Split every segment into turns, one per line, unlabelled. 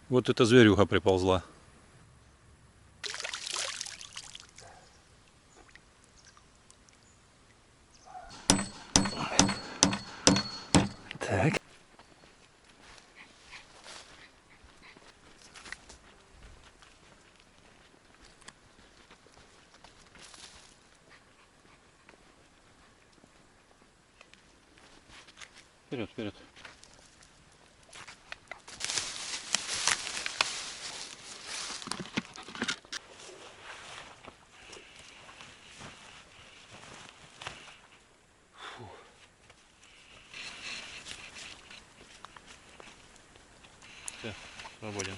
Вот эта зверюга приползла. Так. Вперед, вперед. Все, свободен.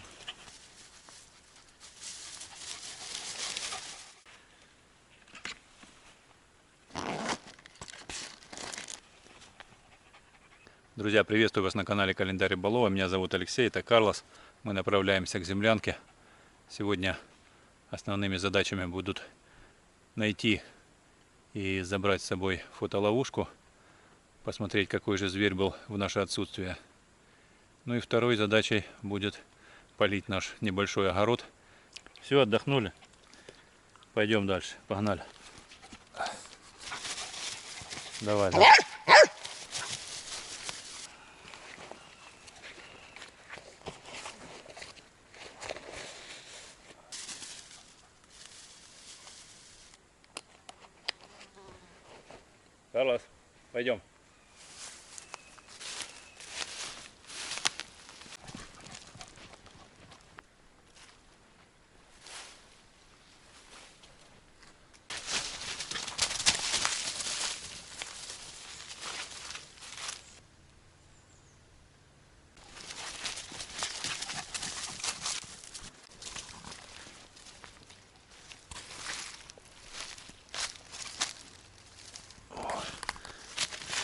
Друзья, приветствую вас на канале Календарь Рыболова. Меня зовут Алексей, это Карлос. Мы направляемся к землянке. Сегодня основными задачами будут найти и забрать с собой фотоловушку, посмотреть, какой же зверь был в наше отсутствие. Ну и второй задачей будет полить наш небольшой огород. Все, отдохнули? Пойдем дальше, погнали. Давай, давай. Карлос, пойдем.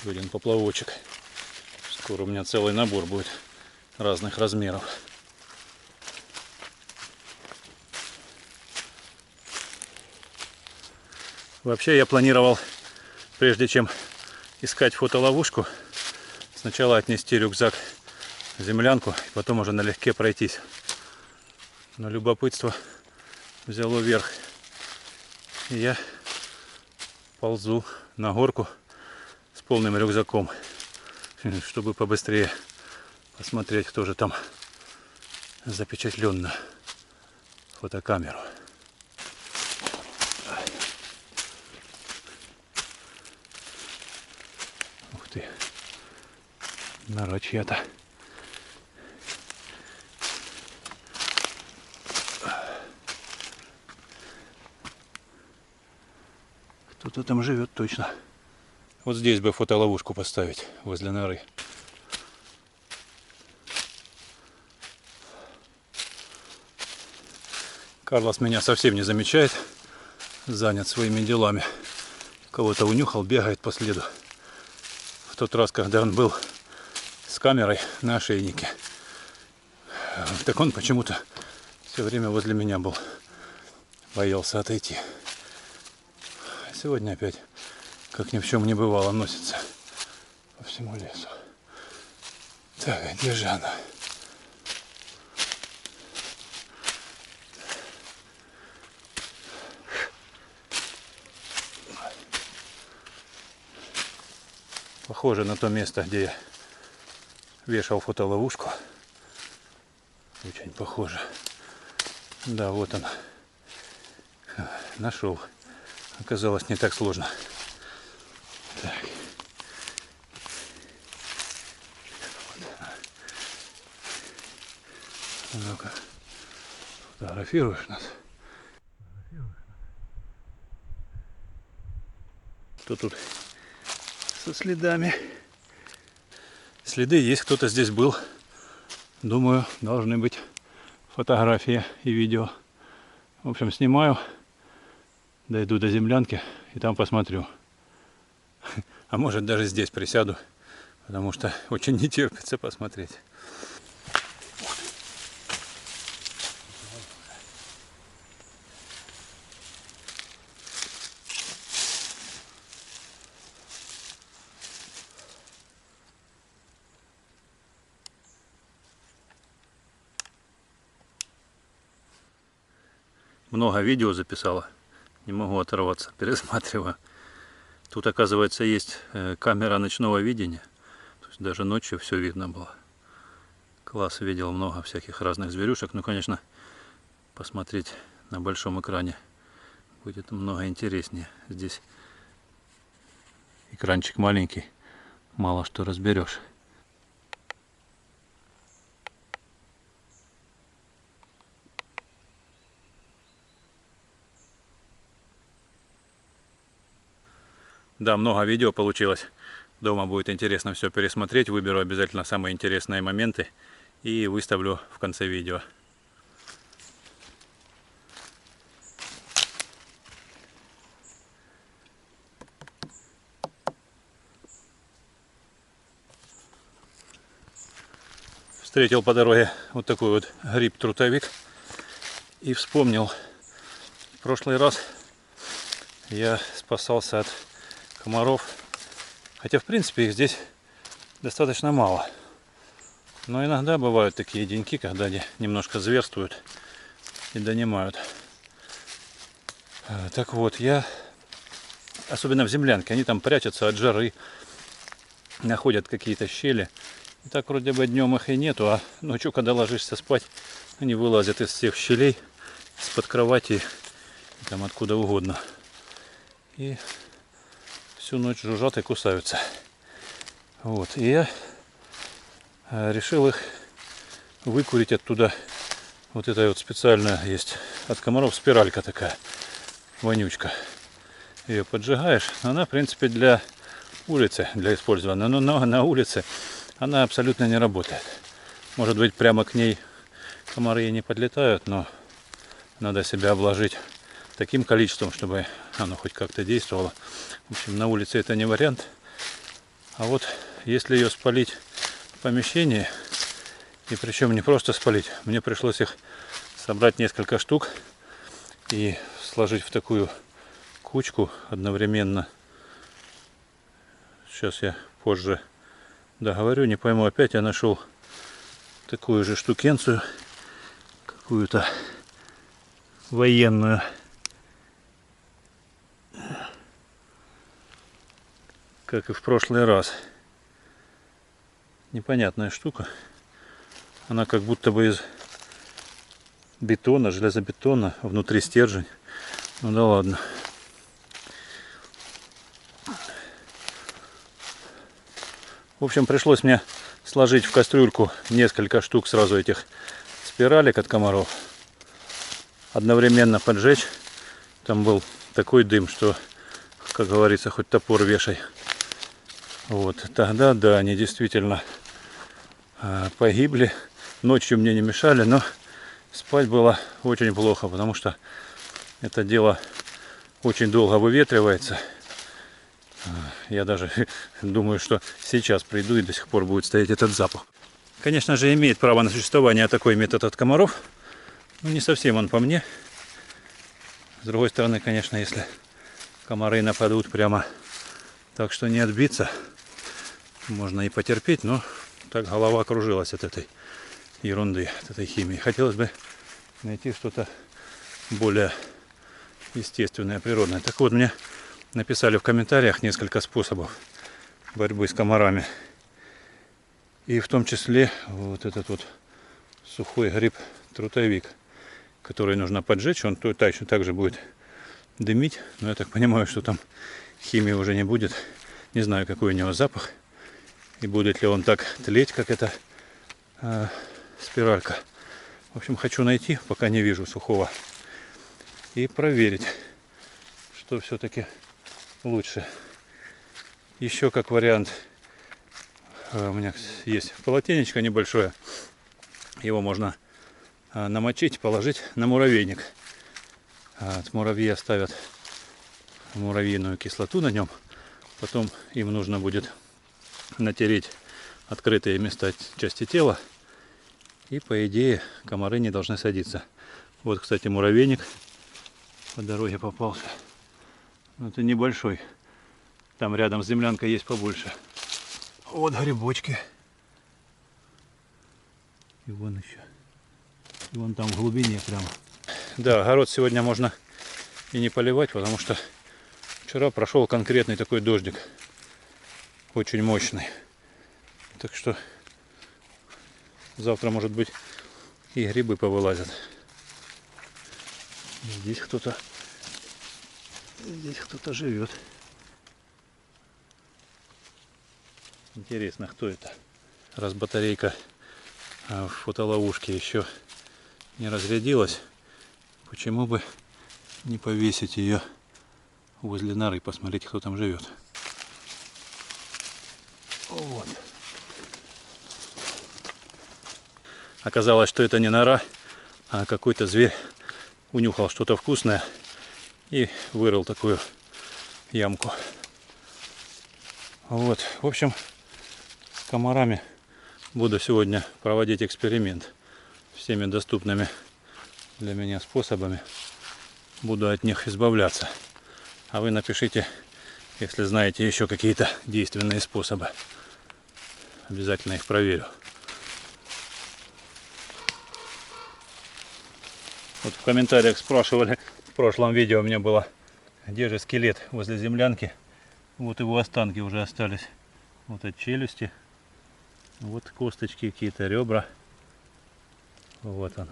Один поплавочек. Скоро у меня целый набор будет разных размеров. Вообще я планировал, прежде чем искать фотоловушку, сначала отнести рюкзак в землянку, и потом уже налегке пройтись. Но любопытство взяло верх. И я ползу на горку с полным рюкзаком, чтобы побыстрее посмотреть, кто же там запечатлен на фотокамеру. Ух ты, нора чья-то. Кто-то там живет точно. Вот здесь бы фотоловушку поставить, возле норы. Карлос меня совсем не замечает, занят своими делами. Кого-то унюхал, бегает по следу. В тот раз, когда он был с камерой на ошейнике, так он почему-то все время возле меня был. Боялся отойти. Сегодня опять, как ни в чем не бывало, носится по всему лесу. Так, где же она? Похоже на то место, где я вешал фотоловушку. Очень похоже. Да, вот он. Нашел. Оказалось, не так сложно. Так. Ну-ка. Фотографируешь нас? Кто тут со следами? Следы есть, кто-то здесь был. Думаю, должны быть фотографии и видео. В общем, снимаю, дойду до землянки и там посмотрю. А может, даже здесь присяду, потому что очень не терпится посмотреть. много видео записала. Не могу оторваться, пересматриваю. Тут, оказывается, есть камера ночного видения. То есть даже ночью все видно было. Класс, видел много всяких разных зверюшек. Ну, конечно, посмотреть на большом экране будет много интереснее. Здесь экранчик маленький, мало что разберешь. Да, много видео получилось. Дома будет интересно все пересмотреть. Выберу обязательно самые интересные моменты и выставлю в конце видео. Встретил по дороге вот такой вот гриб-трутовик и вспомнил, в прошлый раз я спасался от комаров, хотя в принципе их здесь достаточно мало, но иногда бывают такие деньки, когда они немножко зверствуют и донимают. Так вот, я, особенно в землянке, они там прячутся от жары, находят какие-то щели. И так вроде бы днем их и нету, а ночью, когда ложишься спать, они вылазят из всех щелей, из-под кровати, там откуда угодно. И всю ночь жужжат и кусаются. Вот. И я решил их выкурить оттуда. Вот это вот специально есть от комаров спиралька такая, вонючка. Ее поджигаешь. Она, в принципе, для улицы, для использования. Но на улице она абсолютно не работает. Может быть, прямо к ней комары и не подлетают, но надо себя обложить таким количеством, чтобы оно хоть как-то действовало. В общем, на улице это не вариант. А вот если ее спалить в помещении, и причем не просто спалить, мне пришлось их собрать несколько штук и сложить в такую кучку одновременно. Сейчас я позже договорю, не пойму, опять я нашел такую же штукенцию, какую-то военную, как и в прошлый раз. Непонятная штука. Она как будто бы из бетона, железобетона, внутри стержень. Ну да ладно. В общем, пришлось мне сложить в кастрюльку несколько штук сразу этих спиралек от комаров. Одновременно поджечь. Там был такой дым, что, как говорится, хоть топор вешай. Вот. Тогда, да, они действительно погибли. Ночью мне не мешали, но спать было очень плохо, потому что это дело очень долго выветривается. Я даже думаю, что сейчас приду и до сих пор будет стоять этот запах. Конечно же, имеет право на существование такой метод от комаров. Но не совсем он по мне. С другой стороны, конечно, если комары нападут прямо так, что не отбиться, можно и потерпеть, но так голова кружилась от этой ерунды, от этой химии. Хотелось бы найти что-то более естественное, природное. Так вот, мне написали в комментариях несколько способов борьбы с комарами. И в том числе вот этот вот сухой гриб-трутовик, который нужно поджечь. Он точно так же будет дымить. Но я так понимаю, что там химии уже не будет. Не знаю, какой у него запах. И будет ли он так тлеть, как эта спиралька. В общем, хочу найти, пока не вижу сухого. И проверить, что все-таки лучше. Еще как вариант, у меня есть полотенечко небольшое. Его можно намочить, положить на муравейник. Муравьи оставят муравьиную кислоту на нем. Потом им нужно будет натереть открытые места части тела. И по идее комары не должны садиться. Вот, кстати, муравейник по дороге попался. Это небольшой. Там рядом с землянкой есть побольше. Вот грибочки. И вон еще. И вон там в глубине прямо. Да, огород сегодня можно и не поливать, потому что вчера прошел конкретный такой дождик. Очень мощный. Так что завтра, может быть, и грибы повылазят. Здесь кто-то живет. Интересно, кто это? Раз батарейка в фотоловушке еще не разрядилась, почему бы не повесить ее возле норы и посмотреть, кто там живет. Вот. Оказалось, что это не нора, а какой-то зверь унюхал что-то вкусное и вырыл такую ямку. Вот, в общем, с комарами буду сегодня проводить эксперимент всеми доступными для меня способами. Буду от них избавляться. А вы напишите, если знаете еще какие-то действенные способы. Обязательно их проверю. Вот в комментариях спрашивали, в прошлом видео у меня было, где же скелет возле землянки. Вот его останки уже остались. Вот от челюсти. Вот косточки, какие-то ребра. Вот он.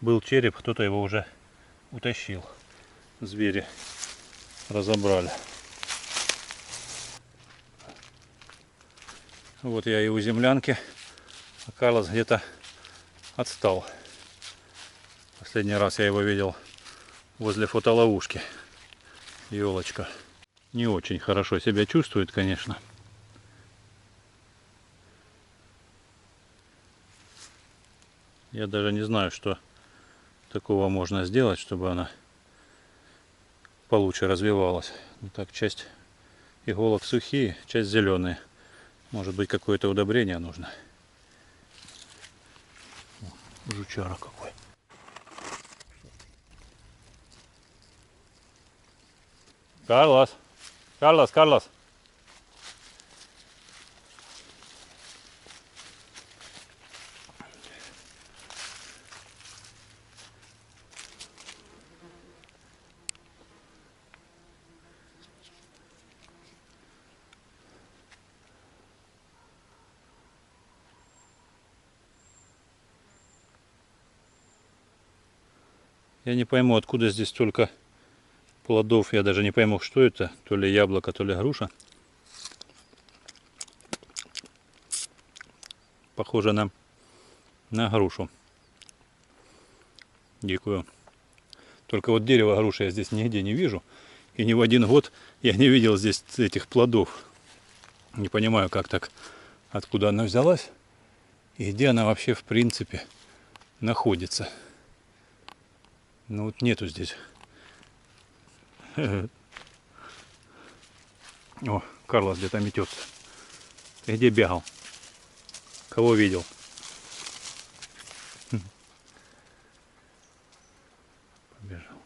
Был череп, кто-то его уже утащил. Звери разобрали. Вот я и у землянки. А Карлос где-то отстал. Последний раз я его видел возле фотоловушки. Елочка. Не очень хорошо себя чувствует, конечно. Я даже не знаю, что такого можно сделать, чтобы она получше развивалась. Ну, так, часть иголок сухие, часть зеленые. Может быть, какое-то удобрение нужно. О, жучара какой. Карлос! Карлос, Карлос! Я не пойму, откуда здесь столько плодов. Я даже не пойму, что это. То ли яблоко, то ли груша. Похоже на грушу. Дикую. Только вот дерево груши я здесь нигде не вижу. И ни в один год я не видел здесь этих плодов. Не понимаю, как так, откуда она взялась. И где она вообще в принципе находится. Ну вот нету здесь. О, Карлос где-то метется. Ты где бегал? Кого видел? Побежал.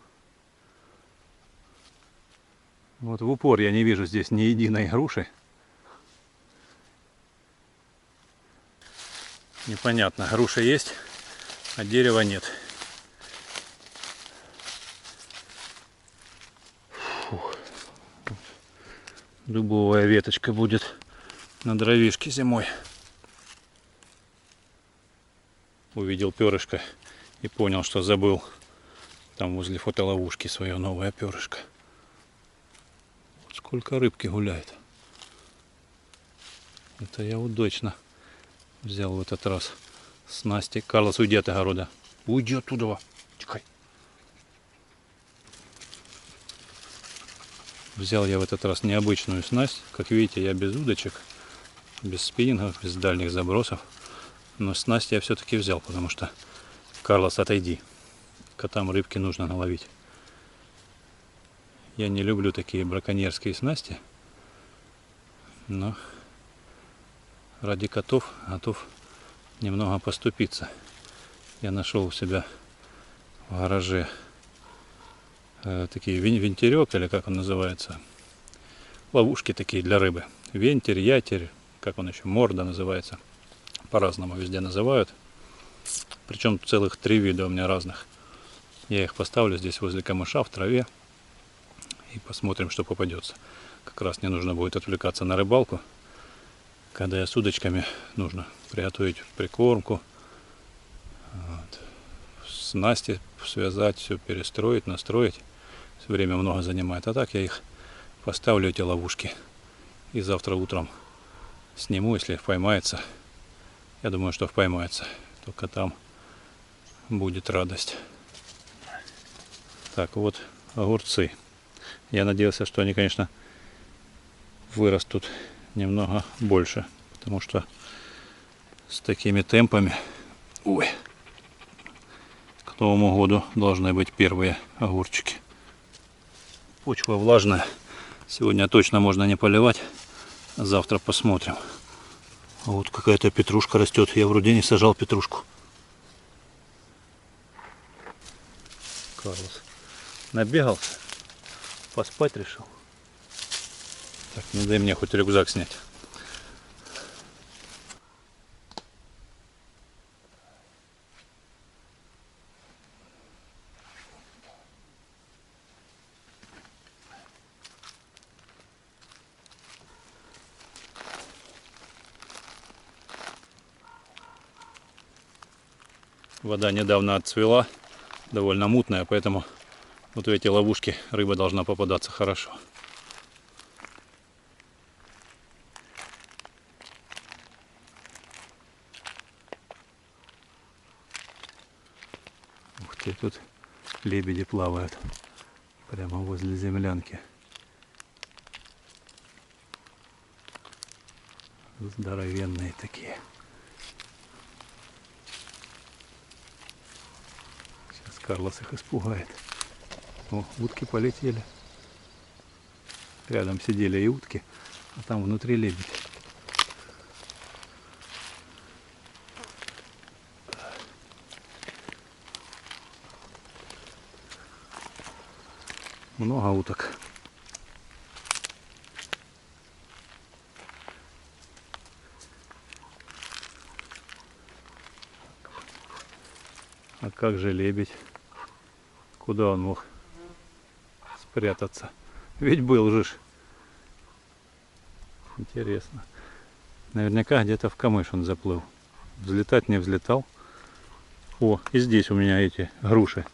Вот в упор я не вижу здесь ни единой груши. Непонятно, груша есть, а дерева нет. Фух. Дубовая веточка будет на дровишке зимой. Увидел перышко и понял, что забыл там возле фотоловушки свое новое перышко. Вот сколько рыбки гуляет. Это я удачно взял в этот раз снасти. Карлос, уйди от огорода. Уйди оттуда. Тихай. Взял я в этот раз необычную снасть. Как видите, я без удочек, без спиннингов, без дальних забросов. Но снасть я все-таки взял, потому что, Карлос, отойди. Котам рыбки нужно наловить. Я не люблю такие браконьерские снасти. Но ради котов готов немного поступиться. Я нашел у себя в гараже такие вентерек, или как он называется, ловушки такие для рыбы. Вентерь, ятерь, как он еще, морда называется. По-разному везде называют. Причем целых 3 вида у меня разных. Я их поставлю здесь возле камыша в траве и посмотрим, что попадется. Как раз не нужно будет отвлекаться на рыбалку, когда я с удочками нужно приготовить прикормку, вот, снасти связать, все перестроить, настроить. Все время много занимает. А так я их поставлю, эти ловушки, и завтра утром сниму, если поймается. Я думаю, что поймается. Только там будет радость. Так, вот огурцы. Я надеялся, что они, конечно, вырастут немного больше, потому что с такими темпами, ой, к Новому году должны быть первые огурчики. Почва влажная. Сегодня точно можно не поливать. Завтра посмотрим. Вот какая-то петрушка растет. Я вроде не сажал петрушку. Карлос набегался. Поспать решил. Так, не дай мне хоть рюкзак снять. Вода недавно отцвела, довольно мутная, поэтому вот в эти ловушки рыба должна попадаться хорошо. Ух ты, тут лебеди плавают прямо возле землянки. Здоровенные такие. Сейчас Карлос их испугает. О, утки полетели. Рядом сидели и утки, а там внутри лебедь. Много уток. А как же лебедь? Куда он мог спрятаться? Ведь был же. Интересно. Наверняка где-то в камыш он заплыл. Взлетать не взлетал. О, и здесь у меня эти груши,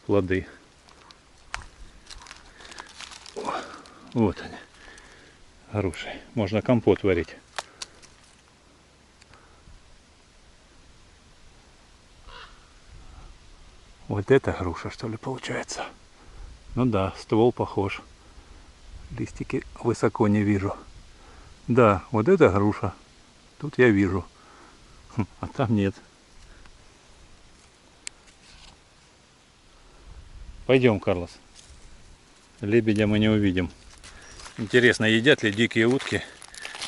плоды. О, вот они, груши. Можно компот варить. Вот это груша, что ли, получается? Ну да, ствол похож. Листики высоко не вижу. Да, вот это груша. Тут я вижу. А там нет. Пойдем, Карлос. Лебедя мы не увидим. Интересно, едят ли дикие утки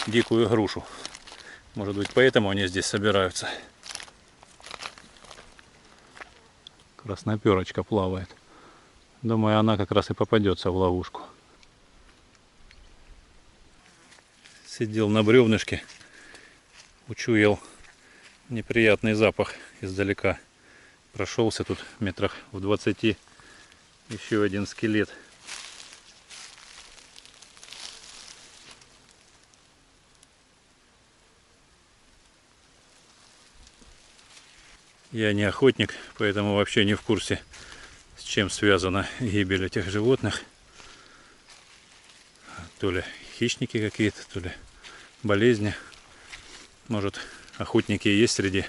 дикую грушу? Может быть, поэтому они здесь собираются. Красноперочка плавает. Думаю, она как раз и попадется в ловушку. Сидел на бревнышке, учуял неприятный запах издалека. Прошелся тут метрах в 20. Еще один скелет. Я не охотник, поэтому вообще не в курсе, с чем связана гибель этих животных. То ли хищники какие-то, то ли болезни. Может, охотники есть среди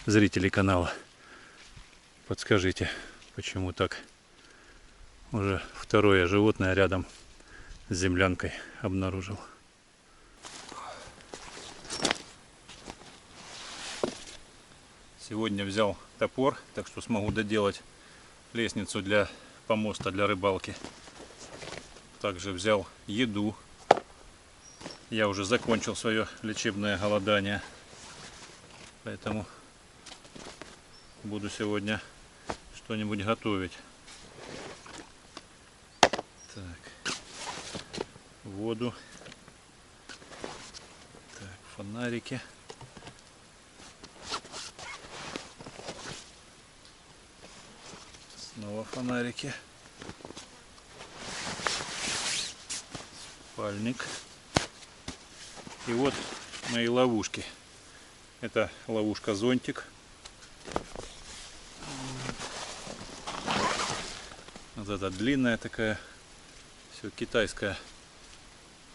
зрителей канала. Подскажите, почему так? Уже второе животное рядом с землянкой обнаружил. Сегодня взял топор, так что смогу доделать лестницу для помоста для рыбалки. Также взял еду. Я уже закончил свое лечебное голодание, поэтому буду сегодня что-нибудь готовить. Так, воду. Так, фонарики. Снова фонарики. Спальник. И вот мои ловушки. Это ловушка зонтик. Вот эта длинная такая, все китайская.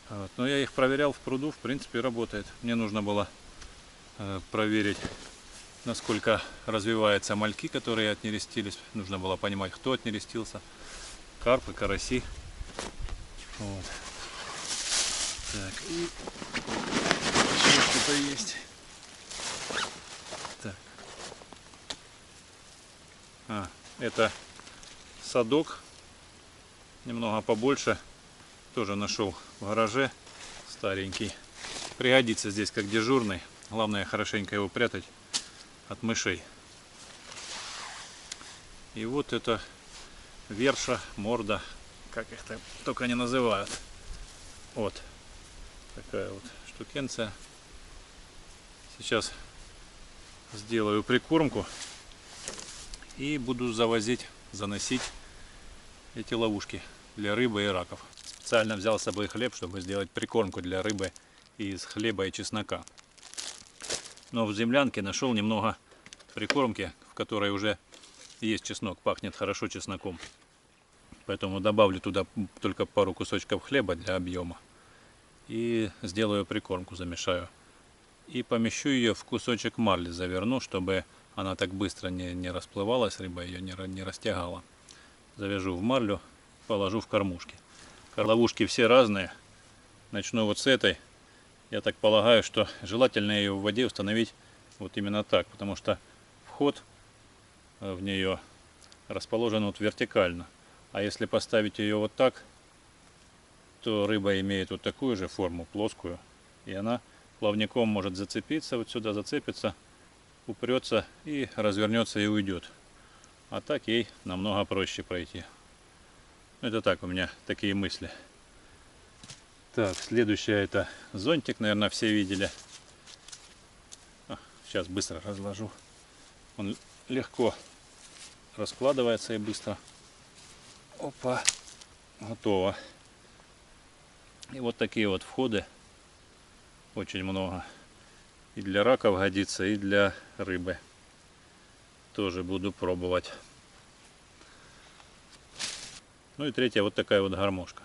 Вот. Но я их проверял в пруду, в принципе работает. Мне нужно было проверить, насколько развиваются мальки, которые отнерестились. Нужно было понимать, кто отнерестился. Карпы, караси. Вот. Так, и еще что-то есть. Так. Это садок. Немного побольше. Тоже нашел в гараже. Старенький. Пригодится здесь как дежурный. Главное хорошенько его прятать от мышей. И вот это верша, морда, как их там только не называют. Вот такая вот штукенция. Сейчас сделаю прикормку и буду заносить эти ловушки для рыбы и раков. Специально взял с собой хлеб, чтобы сделать прикормку для рыбы из хлеба и чеснока. Но в землянке нашел немного прикормки, в которой уже есть чеснок, пахнет хорошо чесноком. Поэтому добавлю туда только пару кусочков хлеба для объема. И сделаю прикормку, замешаю. И помещу ее в кусочек марли, заверну, чтобы она так быстро не расплывалась, рыба ее не растягала. Завяжу в марлю, положу в кормушки. Ловушки все разные. Начну вот с этой. Я так полагаю, что желательно ее в воде установить вот именно так, потому что вход в нее расположен вот вертикально. А если поставить ее вот так, то рыба имеет вот такую же форму, плоскую, и она плавником может зацепиться, вот сюда зацепится, упрется и развернется и уйдет. А так ей намного проще пройти. Это так, у меня такие мысли. Так, следующее это зонтик, наверное, все видели. Сейчас быстро разложу. Он легко раскладывается и быстро. Опа, готово. И вот такие вот входы. Очень много. И для раков годится, и для рыбы. Тоже буду пробовать. Ну и третья вот такая вот гармошка.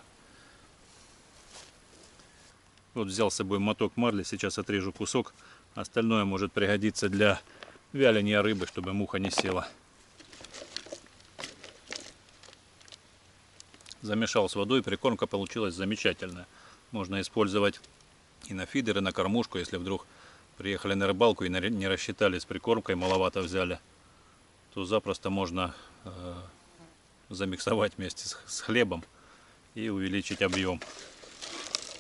Вот взял с собой моток марли, сейчас отрежу кусок. Остальное может пригодиться для вяления рыбы, чтобы муха не села. Замешал с водой, прикормка получилась замечательная. Можно использовать и на фидер, и на кормушку, если вдруг приехали на рыбалку и не рассчитали с прикормкой, маловато взяли, то запросто можно замиксовать вместе с хлебом и увеличить объем.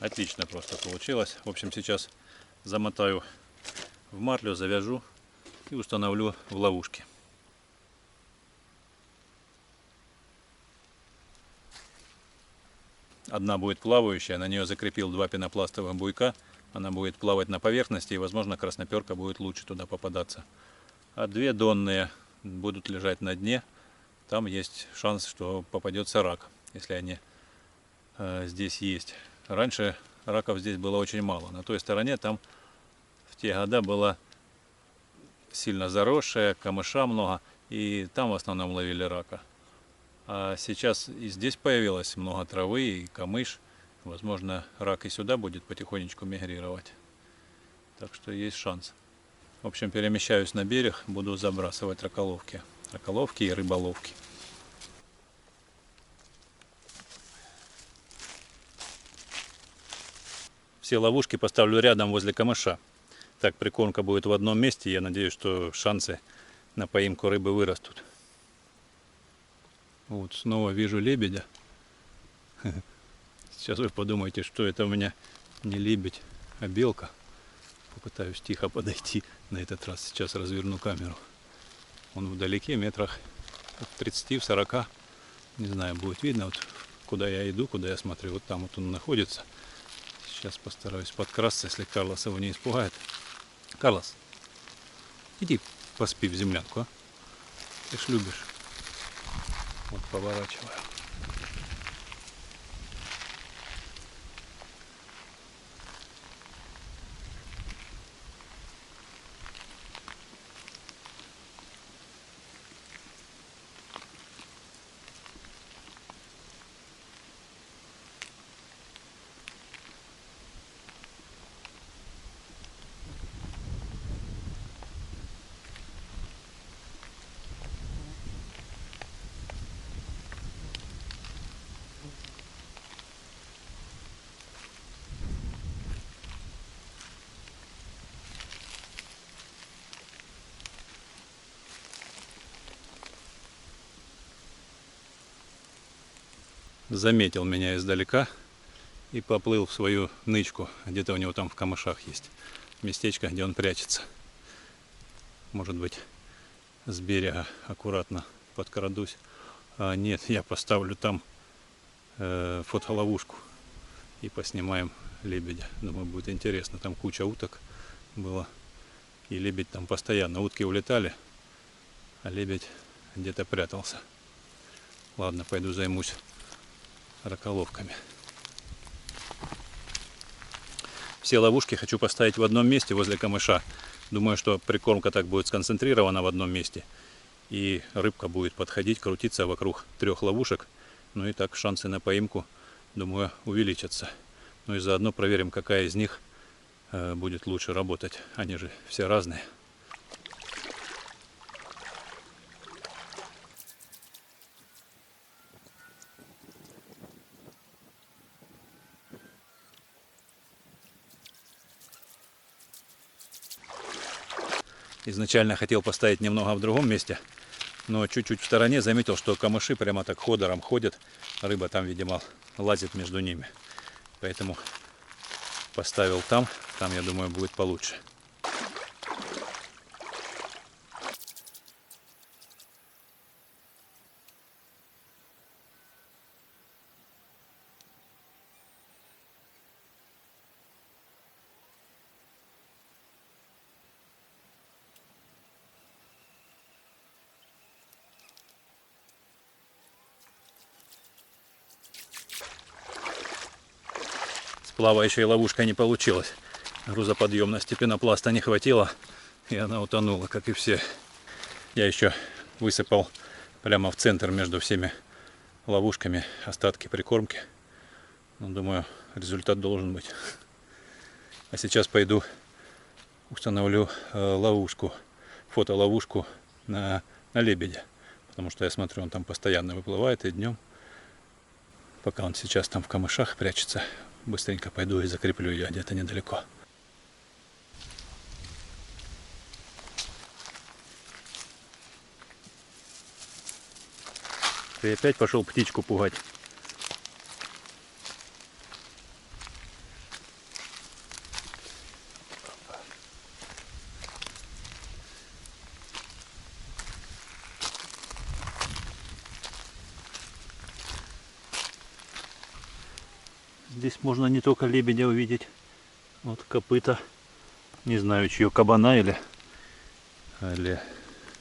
Отлично просто получилось. В общем, сейчас замотаю в марлю, завяжу и установлю в ловушки. Одна будет плавающая, на нее закрепил 2 пенопластовых буйка. Она будет плавать на поверхности, и, возможно, красноперка будет лучше туда попадаться. А 2 донные будут лежать на дне. Там есть шанс, что попадется рак, если они здесь есть. Раньше раков здесь было очень мало. На той стороне там в те года было сильно заросшая, камыша много, и там в основном ловили рака. А сейчас и здесь появилось много травы и камыш. Возможно, рак и сюда будет потихонечку мигрировать. Так что есть шанс. В общем, перемещаюсь на берег, буду забрасывать раколовки. Раколовки и рыболовки. Все ловушки поставлю рядом возле камыша. Так прикормка будет в одном месте. Я надеюсь, что шансы на поимку рыбы вырастут. Вот снова вижу лебедя. Сейчас вы подумаете, что это у меня не лебедь, а белка. Попытаюсь тихо подойти на этот раз. Сейчас разверну камеру. Он вдалеке, метрах в 30-40. Не знаю, будет видно, вот куда я иду, куда я смотрю. Вот там вот он находится. Сейчас постараюсь подкрасться, если Карлос его не испугает. Карлос, иди поспи в землянку, а? Ты ж любишь. Вот поворачиваю. Заметил меня издалека и поплыл в свою нычку. Где-то у него там в камышах есть местечко, где он прячется. Может быть, с берега аккуратно подкрадусь. А нет, я поставлю там фотоловушку и поснимаем лебедя. Думаю, будет интересно. Там куча уток было. И лебедь там постоянно. Утки улетали, а лебедь где-то прятался. Ладно, пойду займусь раколовками. Все ловушки хочу поставить в одном месте возле камыша. Думаю, что прикормка так будет сконцентрирована в одном месте. И рыбка будет подходить, крутиться вокруг 3 ловушек. Ну и так шансы на поимку, думаю, увеличатся. Ну и заодно проверим, какая из них будет лучше работать. Они же все разные. Изначально хотел поставить немного в другом месте, но чуть-чуть в стороне заметил, что камыши прямо так ходором ходят. Рыба там, видимо, лазит между ними. Поэтому поставил там. Там, я думаю, будет получше. С плавающей ловушкой не получилось. Грузоподъемности пенопласта не хватило, и она утонула, как и все. Я еще высыпал прямо в центр между всеми ловушками остатки прикормки. Ну, думаю, результат должен быть. А сейчас пойду установлю ловушку, фотоловушку на лебедя. Потому что я смотрю, он там постоянно выплывает и днем. Пока он сейчас там в камышах прячется, быстренько пойду и закреплю ее где-то недалеко. Ты опять пошел птичку пугать. Здесь можно не только лебедя увидеть. Вот копыта. Не знаю, чье, кабана или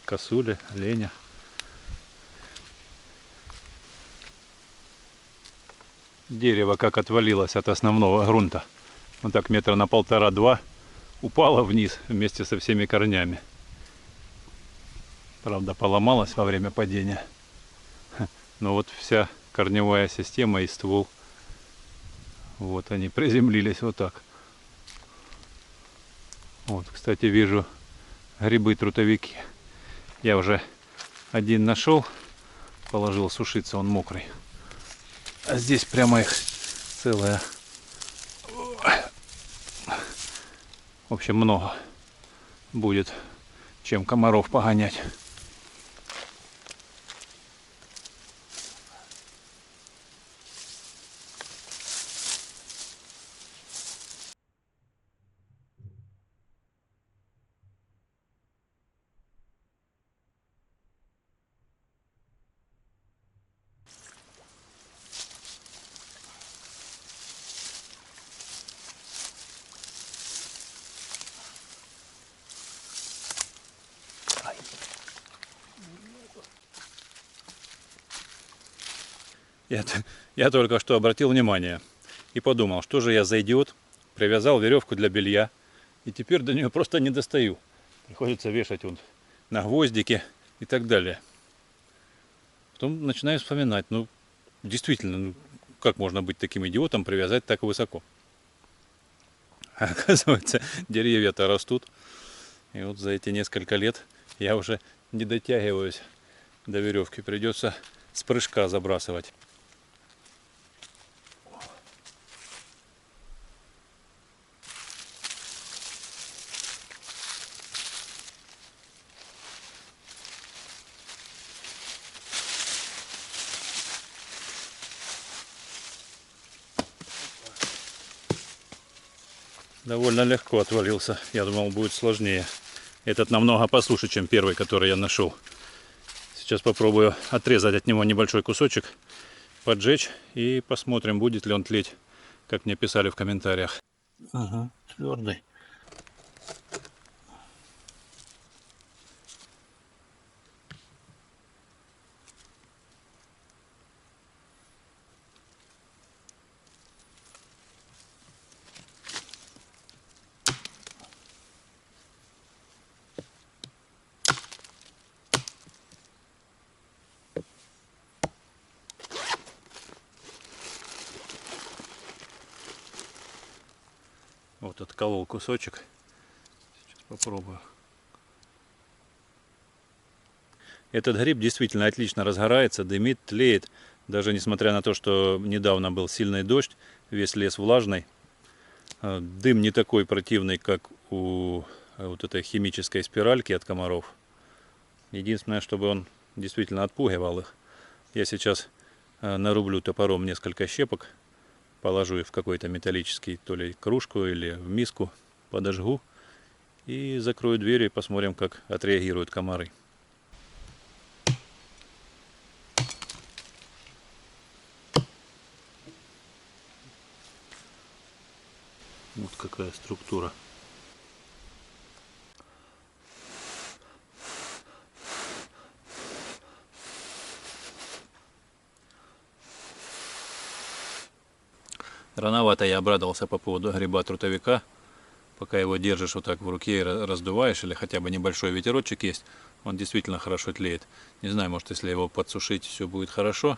косули, оленя. Дерево как отвалилось от основного грунта. Вот так метра на 1,5-2 упало вниз вместе со всеми корнями. Правда, поломалось во время падения. Но вот вся корневая система и ствол. Вот они приземлились вот так. Вот, кстати, вижу грибы-трутовики. Я уже один нашел, положил сушиться, он мокрый. А здесь прямо их целая. В общем, много будет, чем комаров погонять. Я, я только что обратил внимание и подумал, что же я за идиот, привязал веревку для белья, и теперь до нее просто не достаю. Приходится вешать вот на гвоздики и так далее. Потом начинаю вспоминать, ну, действительно, ну, как можно быть таким идиотом, привязать так высоко? А оказывается, деревья-то растут. И вот за эти несколько лет я уже не дотягиваюсь до веревки. Придется с прыжка забрасывать. Довольно легко отвалился. Я думал, будет сложнее. Этот намного послуше, чем первый, который я нашел. Сейчас попробую отрезать от него небольшой кусочек, поджечь и посмотрим, будет ли он тлеть, как мне писали в комментариях. Ага, твердый. Вот отколол кусочек. Сейчас попробую. Этот гриб действительно отлично разгорается, дымит, тлеет. Даже несмотря на то, что недавно был сильный дождь, весь лес влажный. Дым не такой противный, как у вот этой химической спиральки от комаров. Единственное, чтобы он действительно отпугивал их. Я сейчас нарублю топором несколько щепок, положу их в какой-то металлический, то ли кружку или в миску, подожгу и закрою дверь и посмотрим, как отреагируют комары. Вот какая структура. Рановато я обрадовался по поводу гриба-трутовика. Пока его держишь вот так в руке и раздуваешь, или хотя бы небольшой ветерочек есть, он действительно хорошо тлеет. Не знаю, может, если его подсушить, все будет хорошо.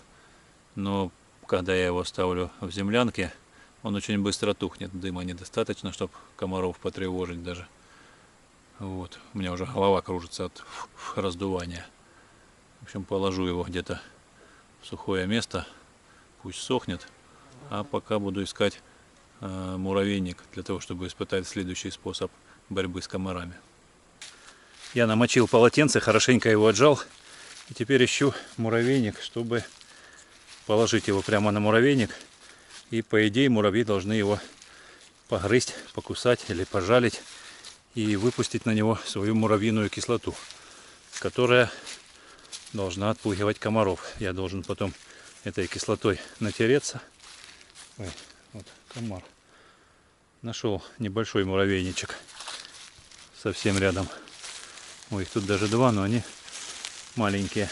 Но когда я его ставлю в землянке, он очень быстро тухнет. Дыма недостаточно, чтобы комаров потревожить даже. Вот. У меня уже голова кружится от раздувания. В общем, положу его где-то в сухое место. Пусть сохнет. А пока буду искать муравейник для того, чтобы испытать следующий способ борьбы с комарами. Я намочил полотенце, хорошенько его отжал. И теперь ищу муравейник, чтобы положить его прямо на муравейник. И по идее муравьи должны его погрызть, покусать или пожалить и выпустить на него свою муравьиную кислоту, которая должна отпугивать комаров. Я должен потом этой кислотой натереться. Ой, вот комар. Нашел небольшой муравейничек совсем рядом. Ой, их тут даже два, но они маленькие.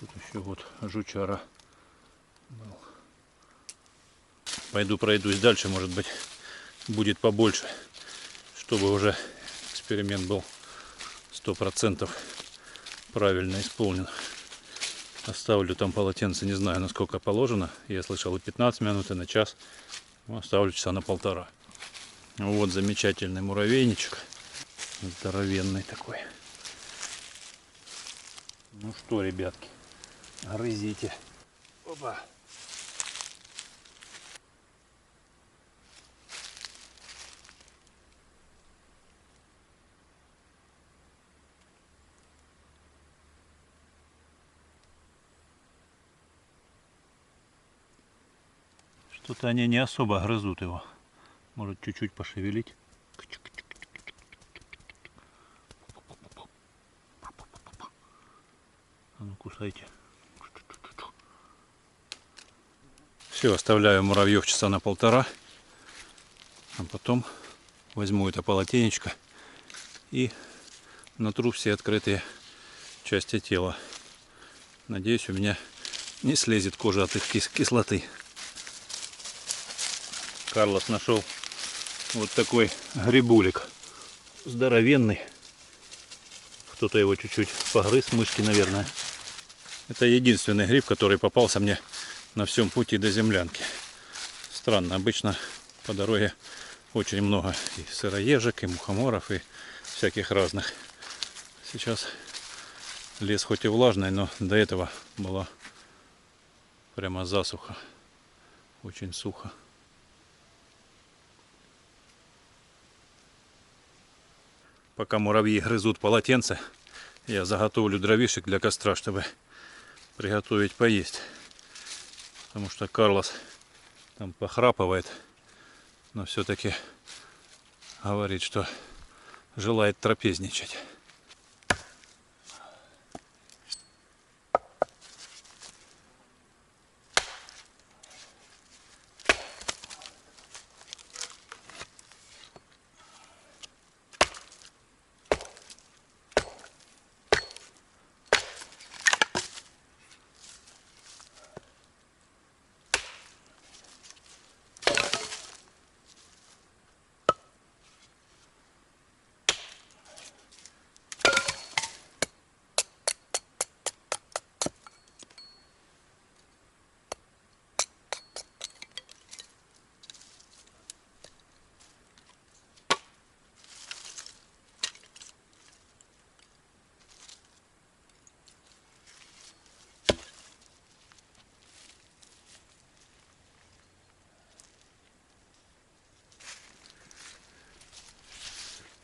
Тут еще вот жучара был. Пойду пройдусь дальше, может быть, будет побольше, чтобы уже эксперимент был 100% правильно исполнен. Оставлю там полотенце, не знаю, насколько положено. Я слышал и 15 минут, и на час. Оставлю часа на полтора. Вот замечательный муравейничек. Здоровенный такой. Ну что, ребятки, грызите. Опа. Что-то они не особо грызут его. Может, чуть-чуть пошевелить. А ну, кусайте. Все, оставляю муравьев часа на полтора. А потом возьму это полотенечко и натру все открытые части тела. Надеюсь, у меня не слезет кожа от их кислоты. Карлос нашел вот такой грибулик. Здоровенный. Кто-то его чуть-чуть погрыз, мышки, наверное. Это единственный гриб, который попался мне на всем пути до землянки. Странно, обычно по дороге очень много и сыроежек, и мухоморов, и всяких разных. Сейчас лес хоть и влажный, но до этого было прямо засуха. Очень сухо. Пока муравьи грызут полотенце, я заготовлю дровишек для костра, чтобы приготовить поесть. Потому что Карлос там похрапывает, но все-таки говорит, что желает трапезничать.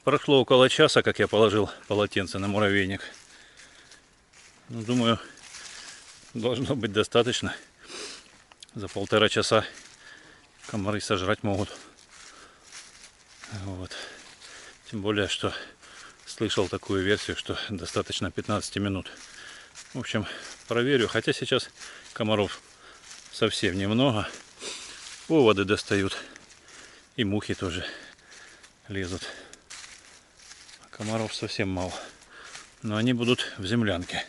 Прошло около часа, как я положил полотенце на муравейник. Ну, думаю, должно быть достаточно. За 1,5 часа комары сожрать могут. Вот. Тем более, что слышал такую версию, что достаточно 15 минут. В общем, проверю. Хотя сейчас комаров совсем немного. Оводы достают. И мухи тоже лезут. Комаров совсем мало. Но они будут в землянке.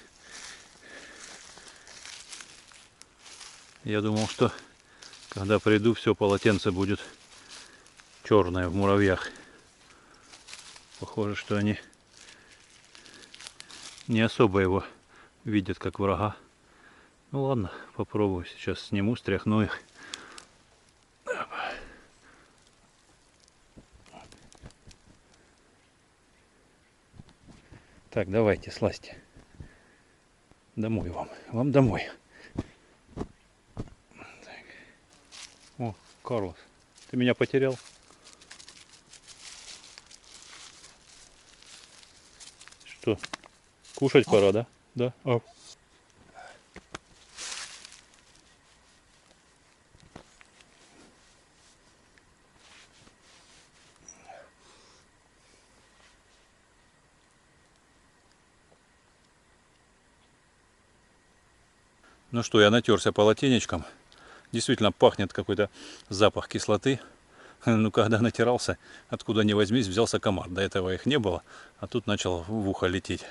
Я думал, что когда приду, все полотенце будет черное в муравьях. Похоже, что они не особо его видят как врага. Ну ладно, попробую. Сейчас сниму, стряхну их. Так, давайте, слазьте. Домой вам. Вам домой. Так. О, Карлос, ты меня потерял? Что? Кушать пора, да? Да? О. Ну что, я натерся полотенечком. Действительно пахнет какой-то запах кислоты. Ну, когда натирался, откуда ни возьмись, взялся комар. До этого их не было, а тут начал в ухо лететь.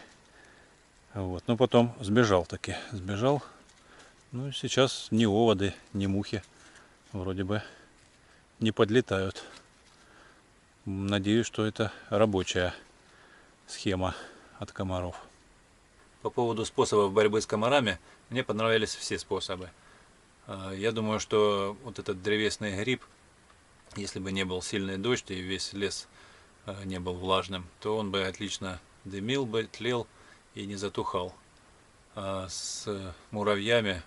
Вот. Но потом сбежал таки. Сбежал. Ну, сейчас ни оводы, ни мухи вроде бы не подлетают. Надеюсь, что это рабочая схема от комаров. По поводу способов борьбы с комарами, мне понравились все способы. Я думаю, что вот этот древесный гриб, если бы не был сильный дождь и весь лес не был влажным, то он бы отлично дымил бы, тлел и не затухал. А с муравьями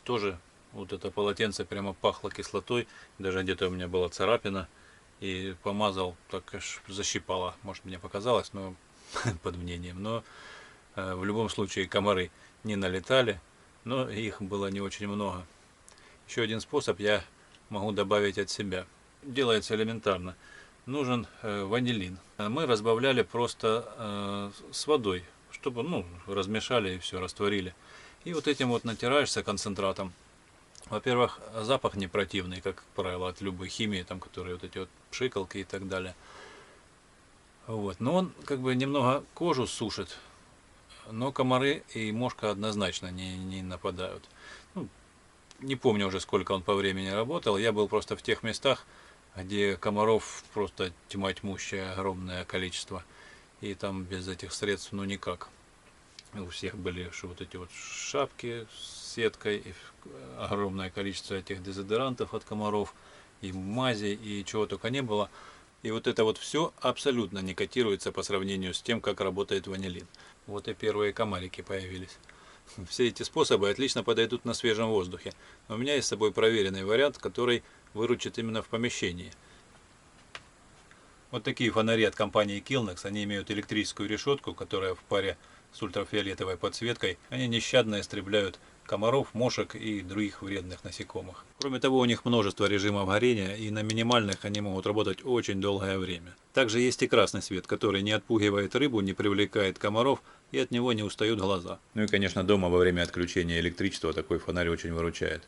тоже вот это полотенце прямо пахло кислотой, даже где-то у меня была царапина, и помазал, так аж защипало, может мне показалось, но под мнением, но в любом случае комары не налетали, но их было не очень много. Еще один способ я могу добавить от себя. Делается элементарно. Нужен ванилин. Мы разбавляли просто с водой, чтобы размешали и все, растворили. И вот этим вот натираешься концентратом. Во-первых, запах не противный, как правило, от любой химии, там, которые вот эти вот пшикалки и так далее. Вот. Но он как бы немного кожу сушит, но комары и мошка однозначно не нападают. Ну, не помню уже, сколько он по времени работал. Я был просто в тех местах, где комаров просто тьма тьмущая, огромное количество. И там без этих средств ну никак. У всех были вот эти вот шапки с сеткой, и огромное количество этих дезодорантов от комаров, и мази, и чего только не было. И вот это вот все абсолютно не котируется по сравнению с тем, как работает ванилин. Вот и первые комарики появились. Все эти способы отлично подойдут на свежем воздухе. Но у меня есть с собой проверенный вариант, который выручит именно в помещении. Вот такие фонари от компании Killnex, они имеют электрическую решетку, которая в паре с ультрафиолетовой подсветкой, они нещадно истребляют комаров, мошек и других вредных насекомых. Кроме того, у них множество режимов горения, и на минимальных они могут работать очень долгое время. Также есть и красный свет, который не отпугивает рыбу, не привлекает комаров, и от него не устают глаза. Ну и, конечно, дома во время отключения электричества такой фонарь очень выручает.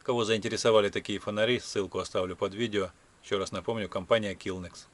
Кого заинтересовали такие фонари, ссылку оставлю под видео. Еще раз напомню, компания Killnex.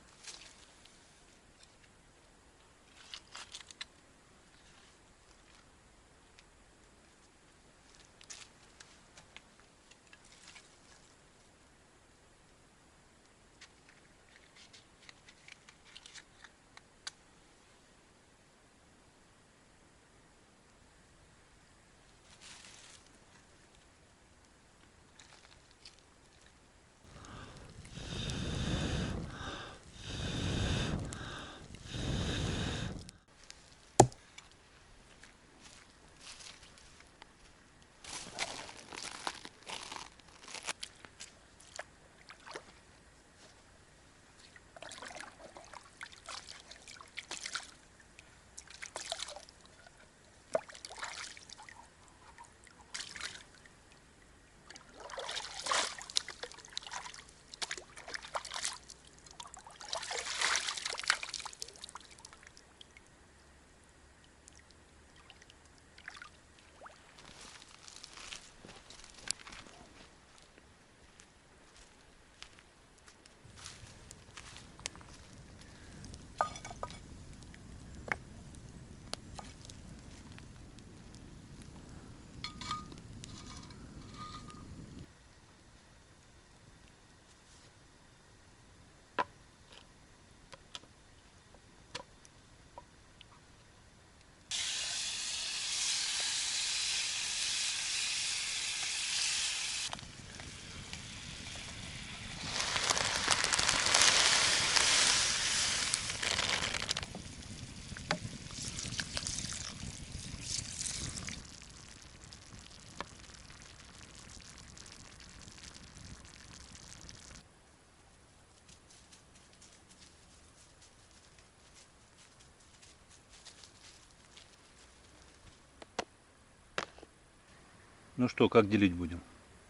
Ну что, как делить будем?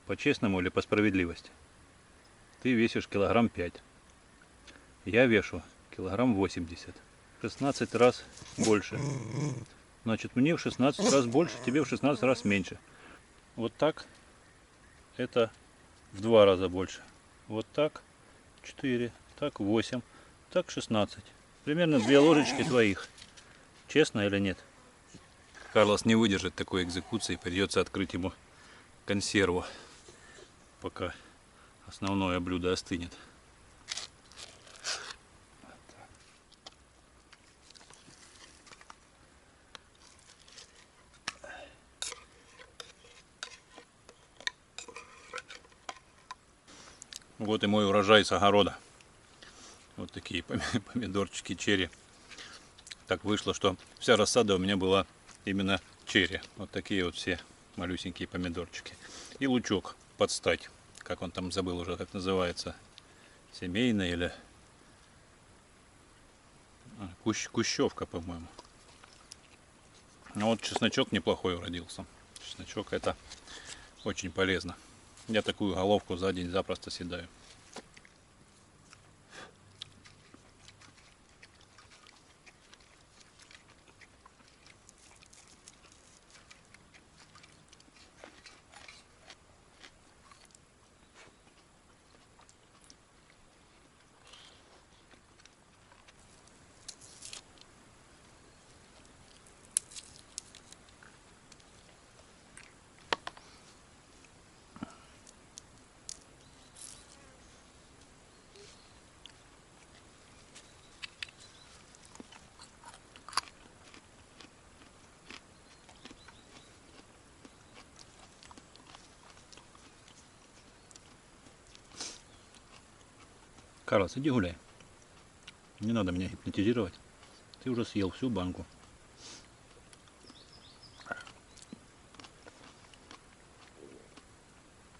По-честному или по справедливости? Ты весишь килограмм 5. Я вешу килограмм 80. 16 раз больше. Значит, мне в 16 раз больше, тебе в 16 раз меньше. Вот так это в 2 раза больше. Вот так 4, так 8, так 16. Примерно 2 ложечки твоих. Честно или нет? Карлос не выдержит такой экзекуции, придется открыть ему консерву, пока основное блюдо остынет. Вот и мой урожай с огорода. Вот такие помидорчики черри. Так вышло, что вся рассада у меня была именно черри. Вот такие вот все малюсенькие помидорчики. И лучок под стать. Как он там, забыл уже, как называется. Семейный или кущевка, по-моему. А вот чесночок неплохой уродился. Чесночок это очень полезно. Я такую головку за день запросто съедаю. Карлос, иди гуляй. Не надо меня гипнотизировать. Ты уже съел всю банку.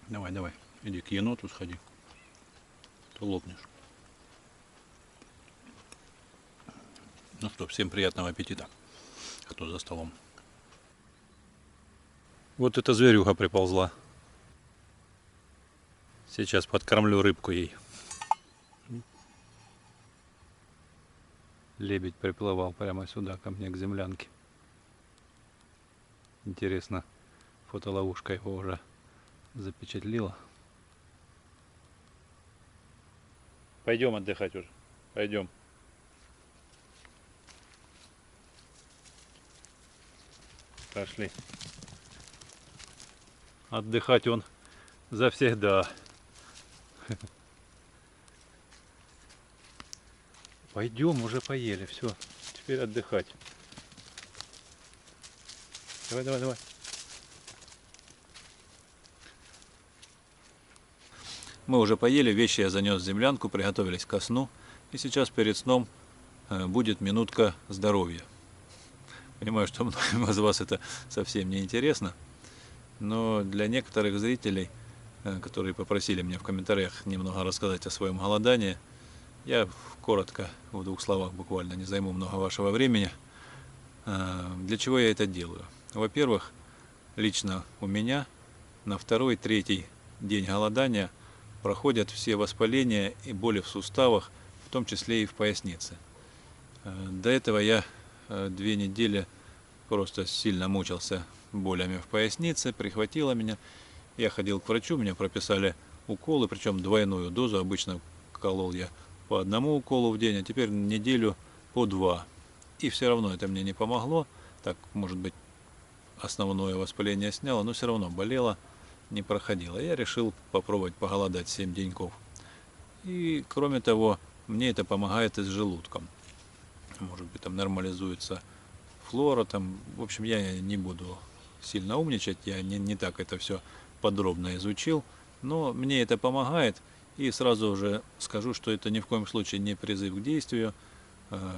Давай, давай. Иди к еноту сходи. То лопнешь. Ну что, всем приятного аппетита, кто за столом. Вот эта зверюга приползла. Сейчас подкормлю рыбку ей. Лебедь приплывал прямо сюда, ко мне, к землянке. Интересно, фотоловушка его уже запечатлила. Пойдем отдыхать уже. Пойдем. Пошли. Отдыхать он завсегда. Пойдем, уже поели, все. Теперь отдыхать. Давай, давай, давай. Мы уже поели, вещи я занес в землянку, приготовились ко сну. И сейчас перед сном будет минутка здоровья. Понимаю, что многим из вас это совсем не интересно. Но для некоторых зрителей, которые попросили меня в комментариях немного рассказать о своем голодании, я коротко, в 2 словах буквально, не займу много вашего времени. Для чего я это делаю? Во-первых, лично у меня на 2-3 день голодания проходят все воспаления и боли в суставах, в том числе и в пояснице. До этого я 2 недели просто сильно мучился болями в пояснице, прихватило меня. Я ходил к врачу, мне прописали уколы, причем двойную дозу. Обычно колол я по 1 уколу в день, а теперь неделю по 2. И все равно это мне не помогло. Так, может быть, основное воспаление сняло, но все равно болело, не проходило. Я решил попробовать поголодать 7 деньков. И кроме того, мне это помогает и с желудком. Может быть, там нормализуется флора, там, в общем, я не буду сильно умничать, я не так это все подробно изучил, но мне это помогает. И сразу уже скажу, что это ни в коем случае не призыв к действию.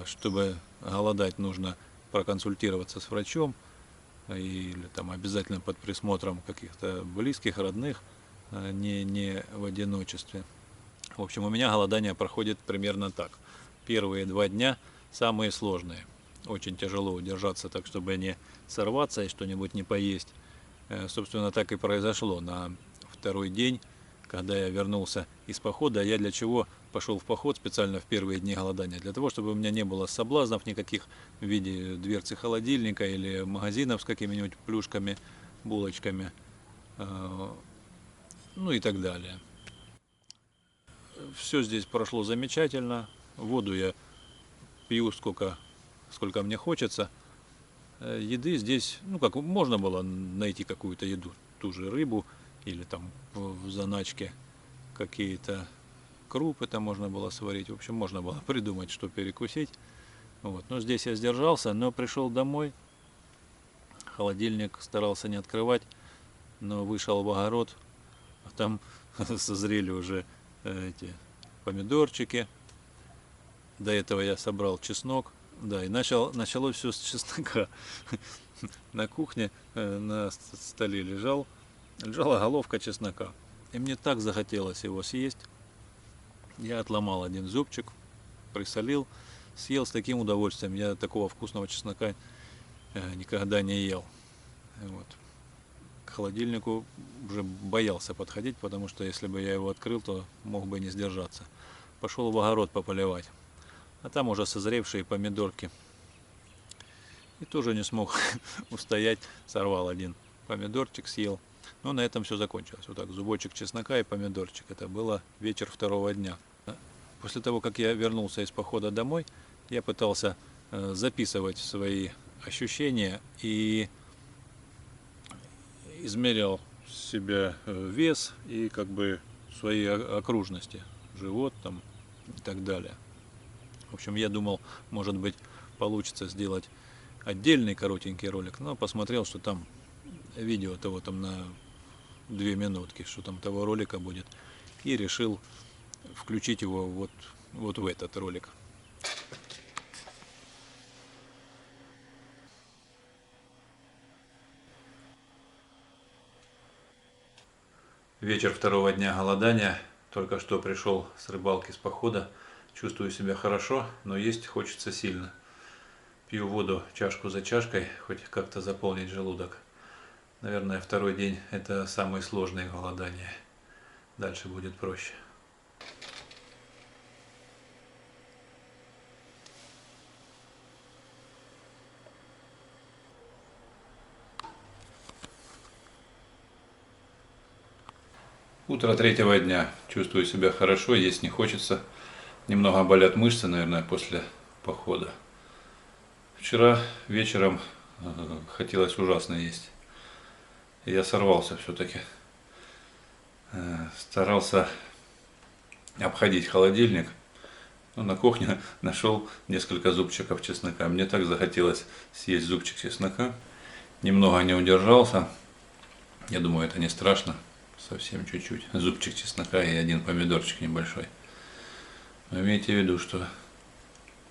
Чтобы голодать, нужно проконсультироваться с врачом или там обязательно под присмотром каких-то близких, родных, не в одиночестве. В общем, у меня голодание проходит примерно так. Первые 2 дня самые сложные. Очень тяжело удержаться так, чтобы не сорваться и что-нибудь не поесть. Собственно, так и произошло. На 2-й день, когда я вернулся из похода, я для чего пошел в поход специально в первые дни голодания? Для того, чтобы у меня не было соблазнов никаких в виде дверцы холодильника или магазинов с какими-нибудь плюшками, булочками, ну и так далее. Все здесь прошло замечательно. Воду я пью сколько мне хочется. Еды здесь, ну как, можно было найти какую-то еду, ту же рыбу или там в заначке какие-то крупы там можно было сварить. В общем, можно было придумать, что перекусить. Вот. Но здесь я сдержался, но пришел домой. Холодильник старался не открывать, но вышел в огород, а там созрели уже эти помидорчики. До этого я собрал чеснок. Да, и началось все с чеснока. На кухне на столе лежала головка чеснока. И мне так захотелось его съесть. Я отломал 1 зубчик, присолил, съел с таким удовольствием. Я такого вкусного чеснока никогда не ел. Вот. К холодильнику уже боялся подходить, потому что если бы я его открыл, то мог бы не сдержаться. Пошел в огород пополивать. А там уже созревшие помидорки. И тоже не смог устоять, сорвал 1 помидорчик, съел. Но на этом все закончилось. Вот так, зубочек чеснока и помидорчик. Это было вечер 2-го дня. После того, как я вернулся из похода домой, я пытался записывать свои ощущения и измерял себе вес и как бы свои окружности, живот там и так далее. В общем, я думал, может быть, получится сделать отдельный коротенький ролик, но посмотрел, что там видео того там на 2 минутки, что там того ролика будет, и решил включить его вот в этот ролик. Вечер второго дня голодания. Только что пришел с рыбалки, с похода. Чувствую себя хорошо, но есть хочется сильно. Пью воду чашку за чашкой, хоть как-то заполнить желудок. Наверное, второй день это самый сложный голодание. Дальше будет проще. Утро третьего дня. Чувствую себя хорошо, есть не хочется. Немного болят мышцы, наверное, после похода. Вчера вечером хотелось ужасно есть. И я сорвался все-таки. Старался обходить холодильник. Но на кухне нашел несколько зубчиков чеснока. Мне так захотелось съесть зубчик чеснока. Немного не удержался. Я думаю, это не страшно. Совсем чуть-чуть. Зубчик чеснока и один помидорчик небольшой. Но имейте в виду, что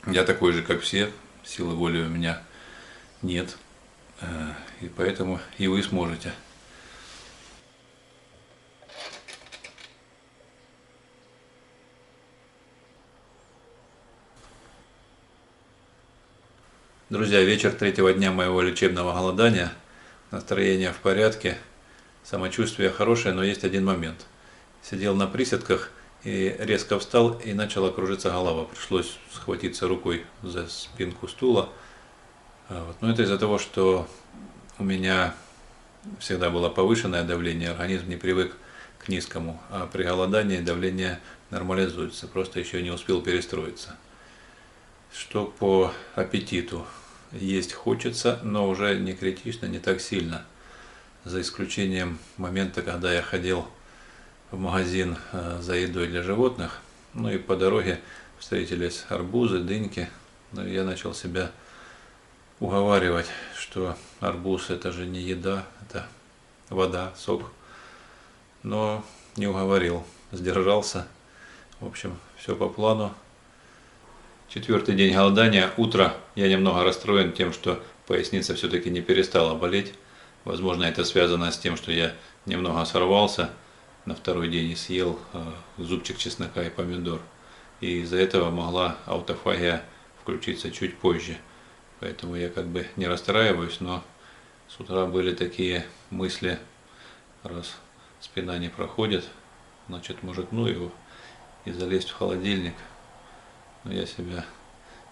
я такой же, как все. Силы воли у меня нет. И поэтому и вы сможете. Друзья, вечер третьего дня моего лечебного голодания. Настроение в порядке. Самочувствие хорошее, но есть один момент. Сидел на приседках и резко встал, и начала кружиться голова. Пришлось схватиться рукой за спинку стула. Но это из-за того, что у меня всегда было повышенное давление, организм не привык к низкому, а при голодании давление нормализуется, просто еще не успел перестроиться. Что по аппетиту? Есть хочется, но уже не критично, не так сильно. За исключением момента, когда я ходил в магазин за едой для животных, ну и по дороге встретились арбузы, дыньки, но я начал себя уговаривать, что арбуз это же не еда, это вода, сок. Но не уговорил, сдержался. В общем, все по плану. Четвертый день голодания. Утро. Я немного расстроен тем, что поясница все-таки не перестала болеть. Возможно, это связано с тем, что я немного сорвался на второй день и съел зубчик чеснока и помидор. И из-за этого могла аутофагия включиться чуть позже. Поэтому я как бы не расстраиваюсь, но с утра были такие мысли, раз спина не проходит, значит, может, ну его и залезть в холодильник. Но я себя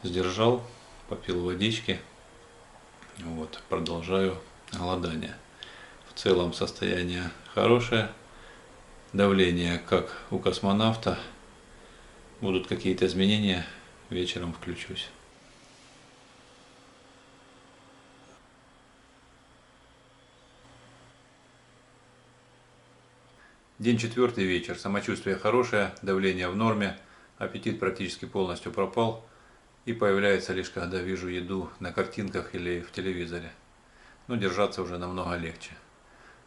сдержал, попил водички, вот, продолжаю голодание. В целом состояние хорошее, давление как у космонавта, будут какие-то изменения, вечером включусь. День четвертый, вечер. Самочувствие хорошее, давление в норме, аппетит практически полностью пропал и появляется лишь когда вижу еду на картинках или в телевизоре. Но держаться уже намного легче.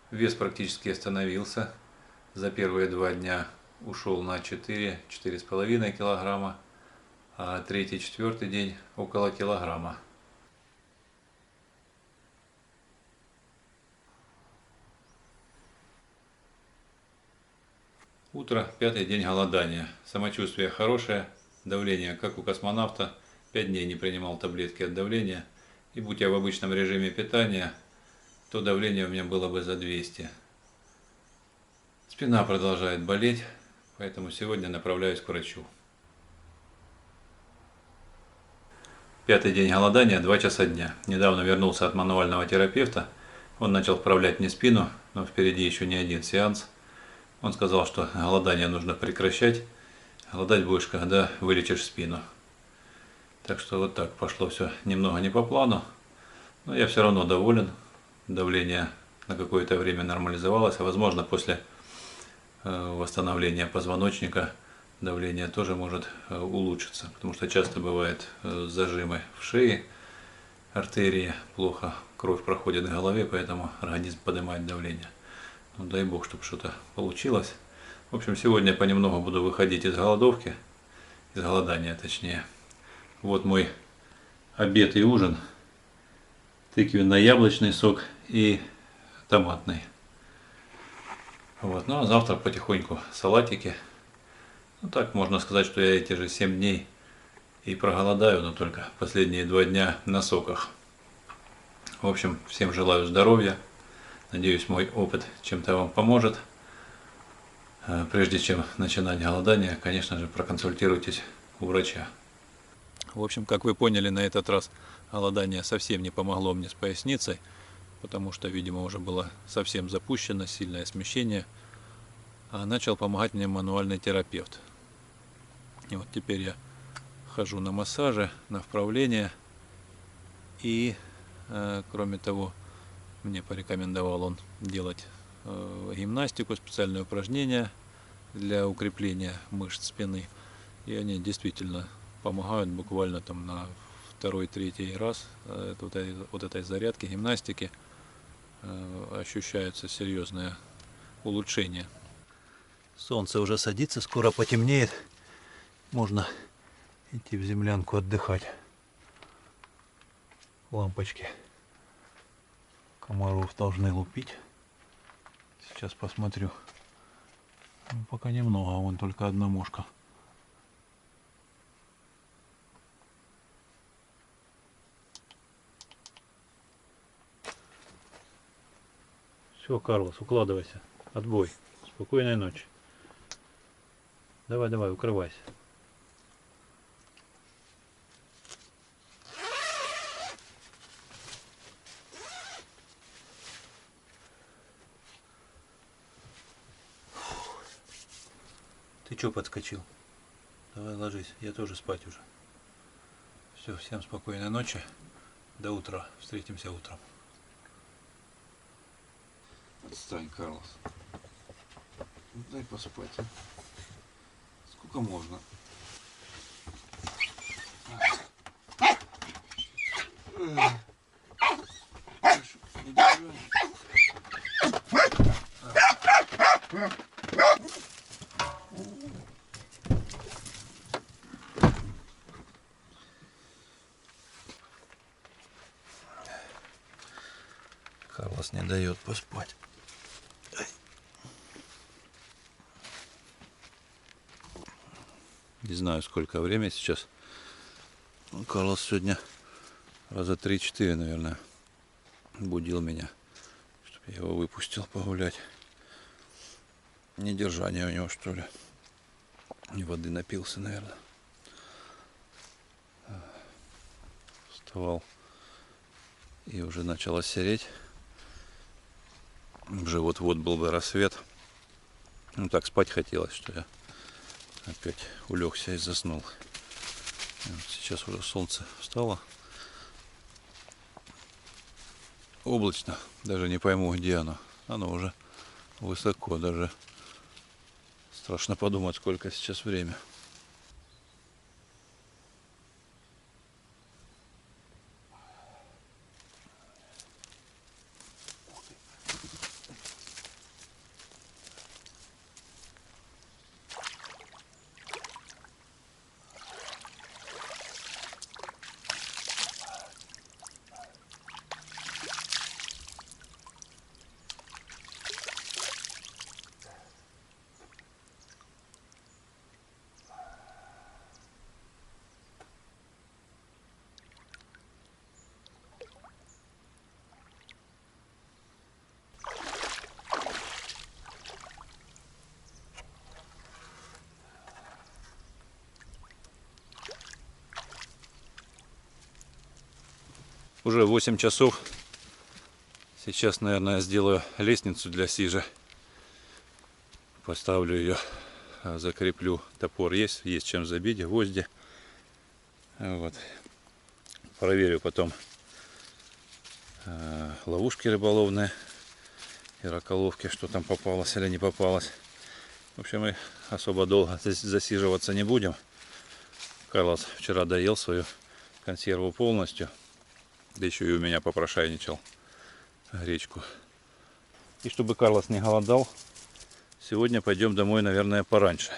Вес практически остановился. За первые 2 дня ушел на 4-4,5 килограмма, а третий-четвертый день около килограмма. Утро, пятый день голодания. Самочувствие хорошее, давление как у космонавта. 5 дней не принимал таблетки от давления. И будь я в обычном режиме питания, то давление у меня было бы за 200. Спина продолжает болеть, поэтому сегодня направляюсь к врачу. Пятый день голодания, 2 часа дня. Недавно вернулся от мануального терапевта. Он начал вправлять мне спину, но впереди еще не один сеанс. Он сказал, что голодание нужно прекращать. Голодать будешь, когда вылечишь спину. Так что вот так пошло все немного не по плану. Но я все равно доволен. Давление на какое-то время нормализовалось. А возможно, после восстановления позвоночника давление тоже может улучшиться. Потому что часто бывают зажимы в шее, артерии, плохо кровь проходит к голове, поэтому организм поднимает давление. Ну, дай бог, чтобы что-то получилось. В общем, сегодня понемногу буду выходить из голодовки, из голодания точнее. Вот мой обед и ужин. Тыквенно-яблочный сок и томатный. Вот. Ну а завтра потихоньку салатики. Ну так можно сказать, что я эти же 7 дней и проголодаю, но только последние 2 дня на соках. В общем, всем желаю здоровья. Надеюсь, мой опыт чем-то вам поможет. Прежде чем начинать голодание, конечно же, проконсультируйтесь у врача. В общем, как вы поняли, на этот раз голодание совсем не помогло мне с поясницей, потому что, видимо, уже было совсем запущено, сильное смещение. А начал помогать мне мануальный терапевт. И вот теперь я хожу на массажи, на вправление. И, кроме того, мне порекомендовал он делать гимнастику, специальные упражнения для укрепления мышц спины. И они действительно помогают буквально там на второй-третий раз вот этой зарядки, гимнастики ощущается серьезное улучшение. Солнце уже садится, скоро потемнеет. Можно идти в землянку отдыхать. Лампочки комаров должны лупить. Сейчас посмотрю. Ну, пока немного, вон только одна мошка. Все, Карлос, укладывайся. Отбой. Спокойной ночи. Давай, давай, укрывайся. Ты чё подскочил? Давай ложись, я тоже спать уже. Все, всем спокойной ночи. До утра. Встретимся утром. Отстань, Карлос. Дай поспать. А? Сколько можно? Карлос не дает поспать. Не знаю, сколько времени сейчас. Карлос сегодня раза 3-4, наверное, будил меня, чтобы я его выпустил погулять. Недержание у него, что ли. И воды напился, наверное. Вставал. И уже начало сереть. Уже вот-вот был бы рассвет. Ну так спать хотелось, что я опять улегся и заснул. И вот сейчас уже солнце встало. Облачно. Даже не пойму, где оно. Оно уже высоко. Даже страшно подумать, сколько сейчас время. Уже 8 часов. Сейчас, наверное, сделаю лестницу для сижа. Поставлю ее, закреплю. Топор есть чем забить, гвозди. Вот. Проверю потом ловушки рыболовные и раколовки, что там попалось или не попалось. В общем, мы особо долго засиживаться не будем. Карлос вчера доел свою консерву полностью. Да еще и у меня попрошайничал гречку. И чтобы Карлос не голодал, Сегодня пойдем домой, наверное, пораньше.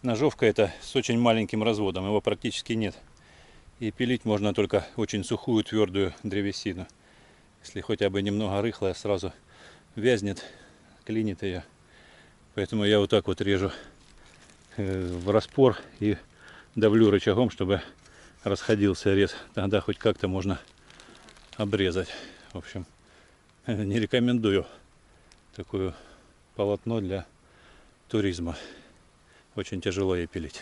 Ножовка это с очень маленьким разводом, его практически нет. И пилить можно только очень сухую твердую древесину. Если хотя бы немного рыхлая, сразу вязнет, клинит ее. Поэтому я вот так вот режу в распор и давлю рычагом, чтобы расходился рез. Тогда хоть как-то можно обрезать. В общем, не рекомендую такое полотно для туризма. Очень тяжело ей пилить.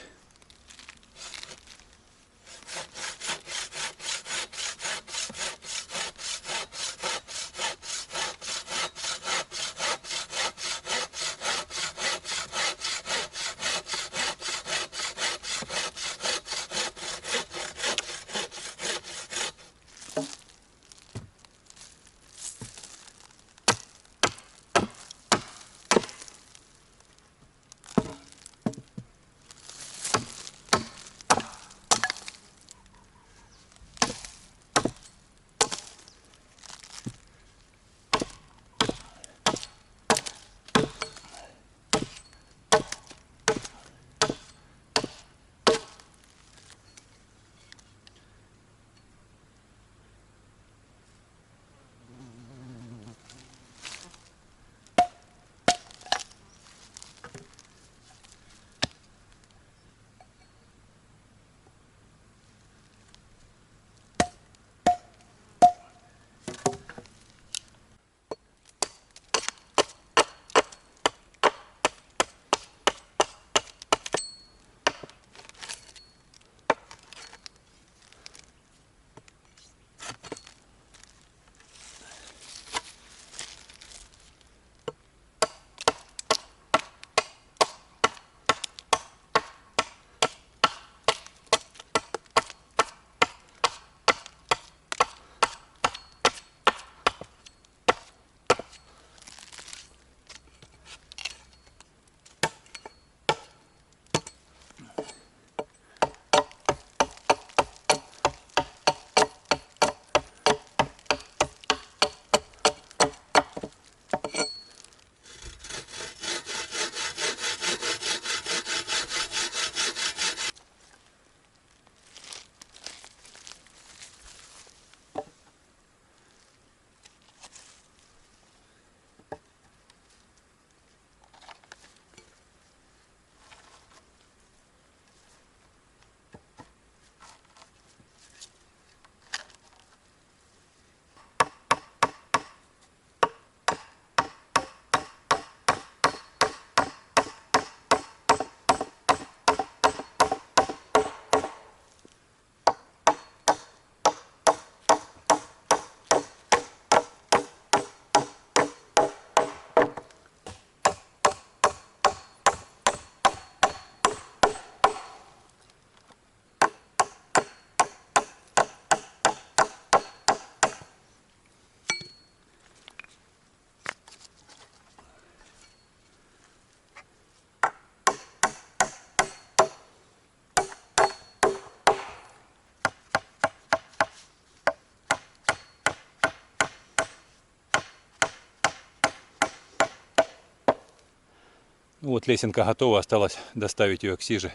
Вот лесенка готова, осталось доставить ее к сиже,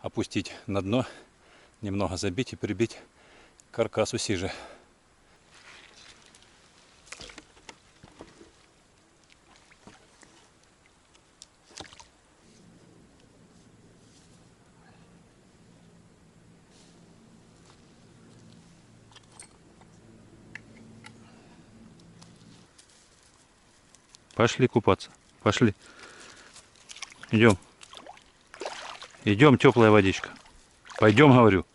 опустить на дно, немного забить и прибить к каркасу сижи. Пошли купаться. Пошли. Идем. Идем, теплая водичка. Пойдем, говорю.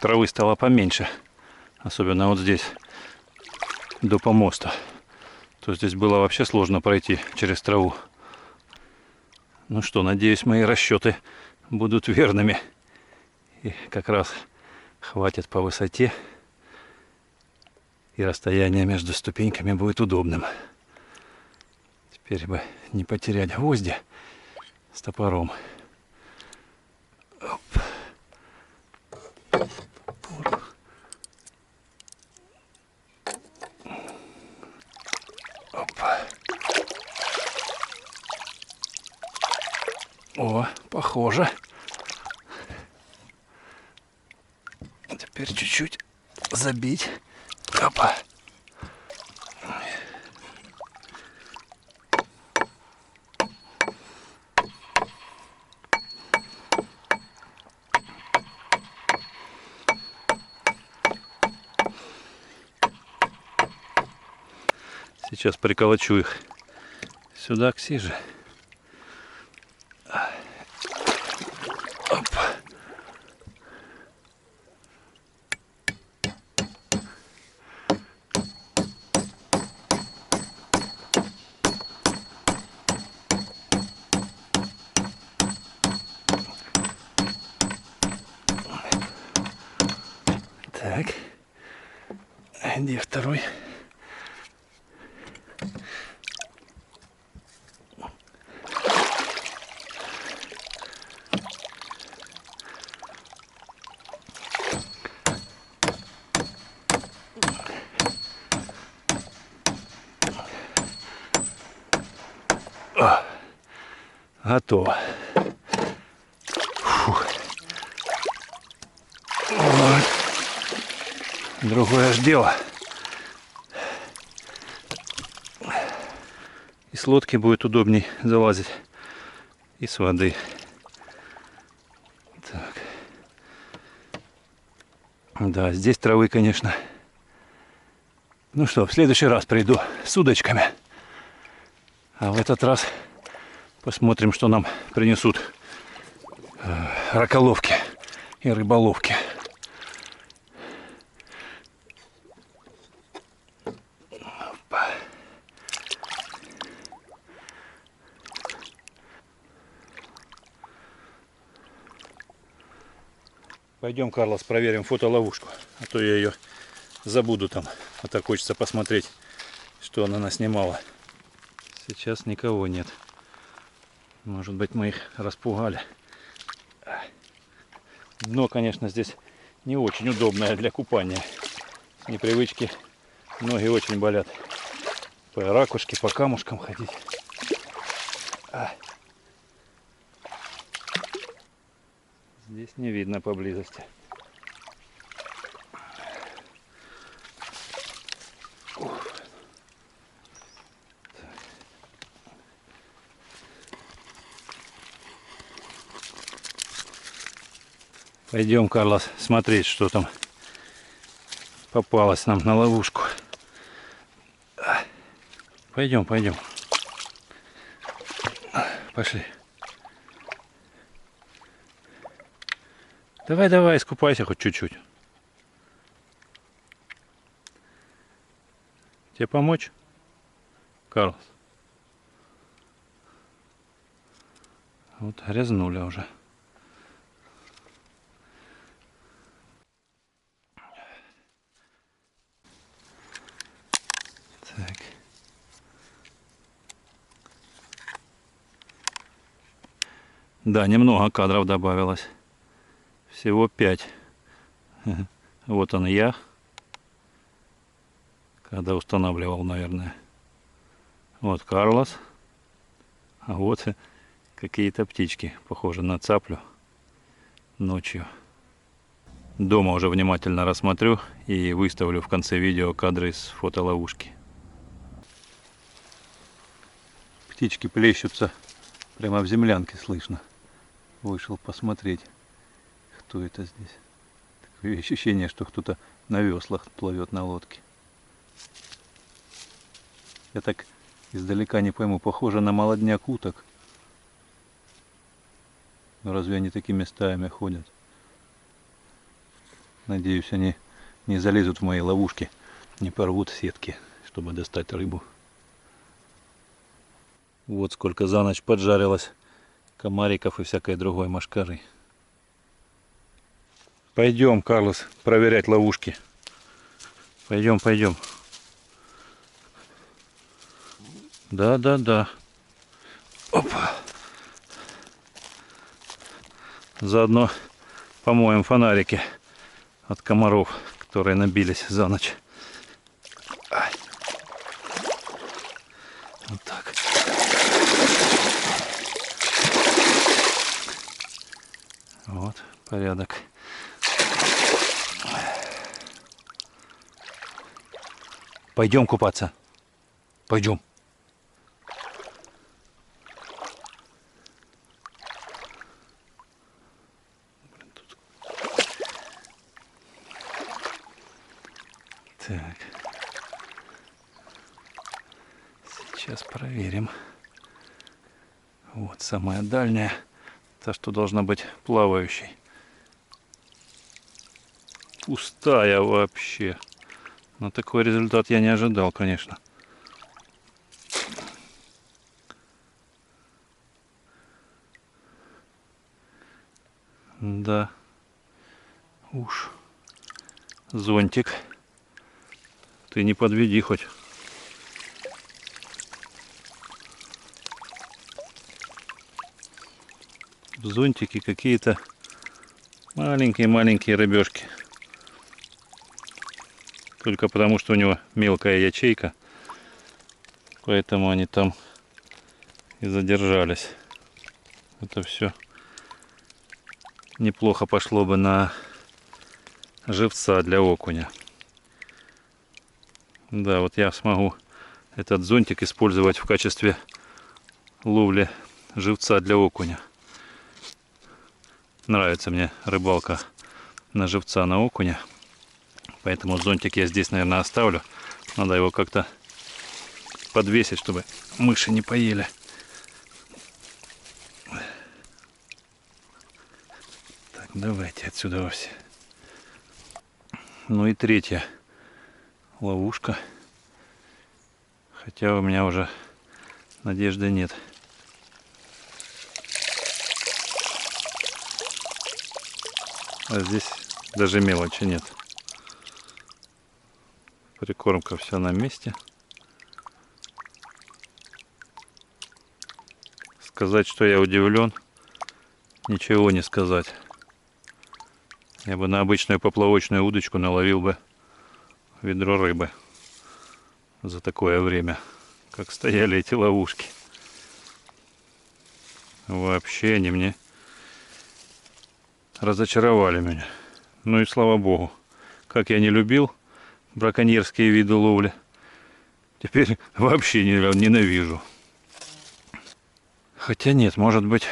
Травы стало поменьше. Особенно вот здесь, до помоста. То здесь было вообще сложно пройти через траву. Ну что, надеюсь, мои расчеты будут верными. И как раз хватит по высоте. И расстояние между ступеньками будет удобным. Теперь бы не потерять гвозди с топором. Оп. Опа. О, похоже. Теперь чуть-чуть забить. Опа. Сейчас приколочу их сюда к сиже. Оп. Так. Где второй? О, готово. Фух. Вот. Другое ж дело. И с лодки будет удобней залазить. И с воды. Так. Да, здесь травы, конечно. Ну что, в следующий раз приду с удочками. А в этот раз посмотрим, что нам принесут раколовки и рыболовки. Опа. Пойдем, Карлос, проверим фотоловушку. А то я ее забуду там. А так хочется посмотреть, что она наснимала. Сейчас никого нет. Может быть, мы их распугали. Дно, конечно, здесь не очень удобное для купания. С непривычки ноги очень болят. По ракушке, по камушкам ходить. Здесь не видно поблизости. Пойдем, Карлос, смотреть, что там попалось нам на ловушку. Пойдем, пойдем. Пошли. Давай, давай, искупайся хоть чуть-чуть. Тебе помочь, Карлос? Вот грязнули уже. Так. Да, немного кадров добавилось. Всего 5. Вот он я. Когда устанавливал, наверное. Вот Карлос. А вот какие-то птички, похожи на цаплю, ночью. Дома уже внимательно рассмотрю и выставлю в конце видео кадры из фотоловушки. Птички плещутся прямо в землянке, слышно. Вышел посмотреть, кто это здесь. Такое ощущение, что кто-то на веслах плывет на лодке. Я так издалека не пойму, похоже на молодняк уток. Но разве они такими стаями ходят? Надеюсь, они не залезут в мои ловушки, не порвут сетки, чтобы достать рыбу. Вот сколько за ночь поджарилось комариков и всякой другой мошкары. Пойдем, Карлос, проверять ловушки. Пойдем, пойдем. Да, да, да. Опа. Заодно помоем фонарики от комаров, которые набились за ночь. Ай. Вот так. Вот, порядок. Пойдем купаться. Пойдем. Так. Сейчас проверим. Вот самая дальняя. Та, что должна быть плавающей. Пустая вообще. Но такой результат я не ожидал, конечно. Да. Уж. Зонтик. Ты не подведи хоть. В зонтике какие-то маленькие-маленькие рыбешки. Только потому, что у него мелкая ячейка. Поэтому они там и задержались. Это все неплохо пошло бы на живца для окуня. Да, вот я смогу этот зонтик использовать в качестве ловли живца для окуня. Нравится мне рыбалка на живца, на окуня. Поэтому зонтик я здесь, наверное, оставлю. Надо его как-то подвесить, чтобы мыши не поели. Так, давайте отсюда все. Ну и третья ловушка. Хотя у меня уже надежды нет. А здесь даже мелочи нет. Прикормка вся на месте. Сказать, что я удивлен, ничего не сказать. Я бы на обычную поплавочную удочку наловил бы ведро рыбы за такое время, как стояли эти ловушки. Вообще они мне разочаровали меня. Ну и слава богу. Как я не любил браконьерские виды ловли, теперь вообще ненавижу. Хотя нет, может быть,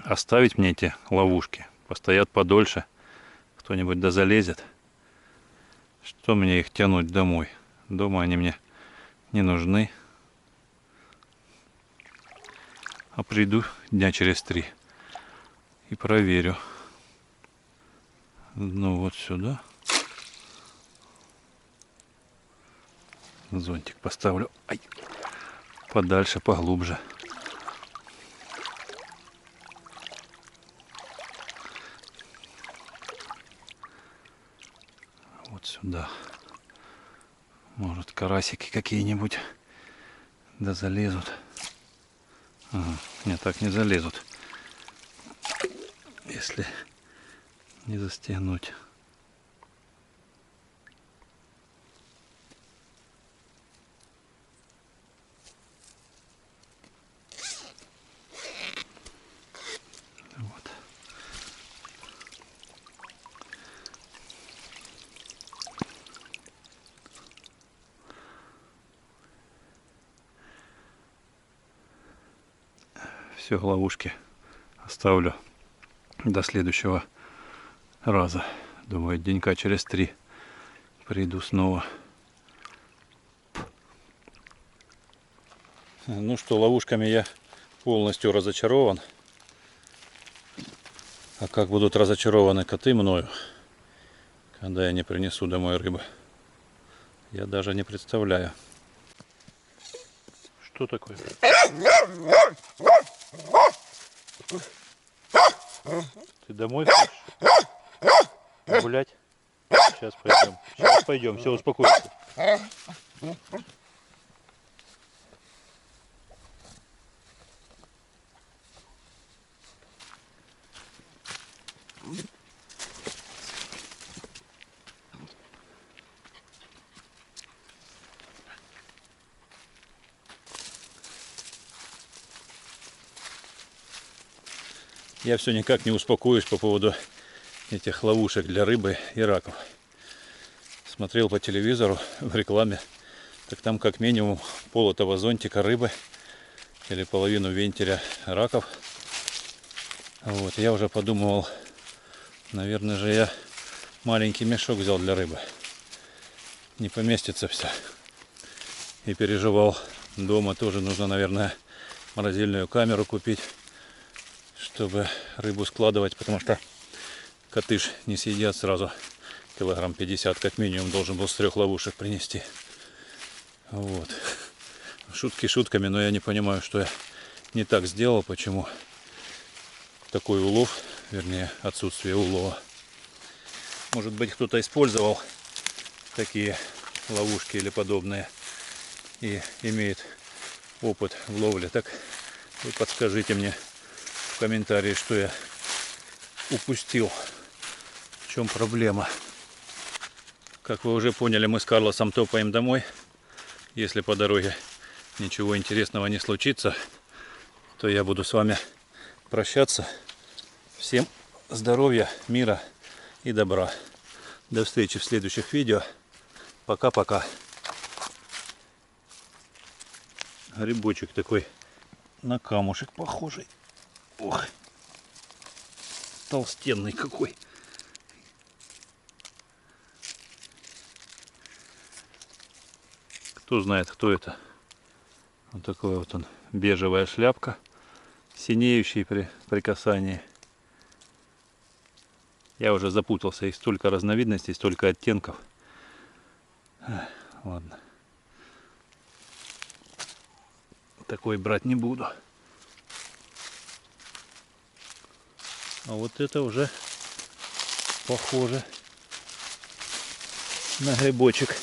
оставить мне эти ловушки, постоят подольше, кто-нибудь да залезет. Что мне их тянуть домой? Дома они мне не нужны. А приду дня через 3 и проверю. Ну вот сюда. Зонтик поставлю. Ай. Подальше, поглубже. Вот сюда. Может, карасики какие-нибудь да залезут. Ага. Нет, так не залезут. Если не застегнуть. Вот. Все, ловушки оставлю до следующего раза. Думаю, денька через 3 приду снова. Ну что, ловушками я полностью разочарован. А как будут разочарованы коты мною, когда я не принесу домой рыбы, я даже не представляю. Что такое? Ты домой хочешь? Гулять? Сейчас пойдем. Сейчас пойдем. Все, успокойся. Я все никак не успокоюсь по поводу этих ловушек для рыбы и раков. Смотрел по телевизору в рекламе, так там как минимум пол этого зонтика рыбы или половину вентиля раков. Вот, я уже подумывал, наверное же я маленький мешок взял для рыбы. Не поместится все. И переживал, дома тоже нужно, наверное, морозильную камеру купить, чтобы рыбу складывать, потому что коты ж не съедят сразу. Килограмм 50 как минимум должен был с 3 ловушек принести. Вот. Шутки шутками, но я не понимаю, что я не так сделал, почему такой улов, вернее отсутствие улова. Может быть, кто-то использовал такие ловушки или подобные и имеет опыт в ловле. Так вы подскажите мне в комментарии, что я упустил, в чем проблема. Как вы уже поняли, мы с Карлосом топаем домой. Если по дороге ничего интересного не случится, то я буду с вами прощаться. Всем здоровья, мира и добра. До встречи в следующих видео. Пока-пока. Грибочек такой на камушек похожий. Ох, толстенный какой. Кто знает, кто это. Вот такой вот он, бежевая шляпка, синеющий при касании. Я уже запутался, их столько разновидностей, столько оттенков. Ладно. Такой брать не буду. А вот это уже похоже на грибочек.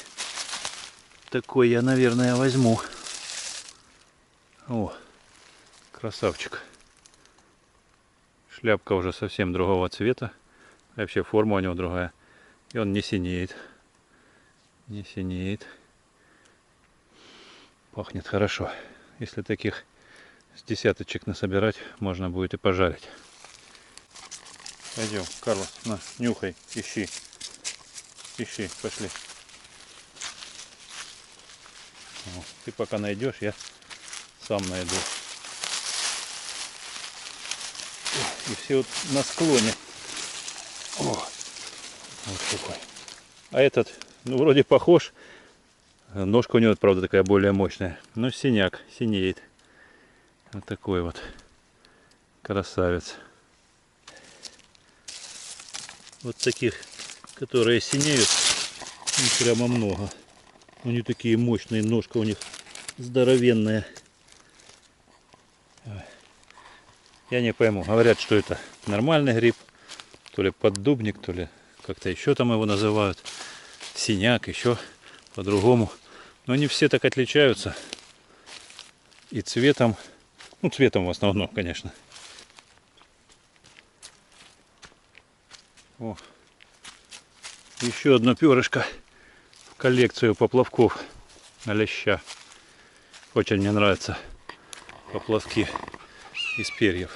Такой я, наверное, возьму. О, красавчик. Шляпка уже совсем другого цвета. Вообще форма у него другая. И он не синеет. Не синеет. Пахнет хорошо. Если таких с десяточек насобирать, можно будет и пожарить. Пойдем, Карлос, на, нюхай, ищи. Ищи, пошли. О, ты пока найдешь, я сам найду. И все вот на склоне. О, вот такой. А этот, ну, вроде похож. Ножка у него, правда, такая более мощная. Но синяк, синеет. Вот такой вот красавец. Вот таких, которые синеют, их прямо много. Они такие мощные, ножка у них здоровенная. Я не пойму, говорят, что это нормальный гриб, то ли поддубник, то ли как-то еще там его называют. Синяк, еще по-другому. Но они все так отличаются. И цветом, ну цветом в основном, конечно. О, еще одно перышко в коллекцию поплавков на леща. Очень мне нравятся поплавки из перьев.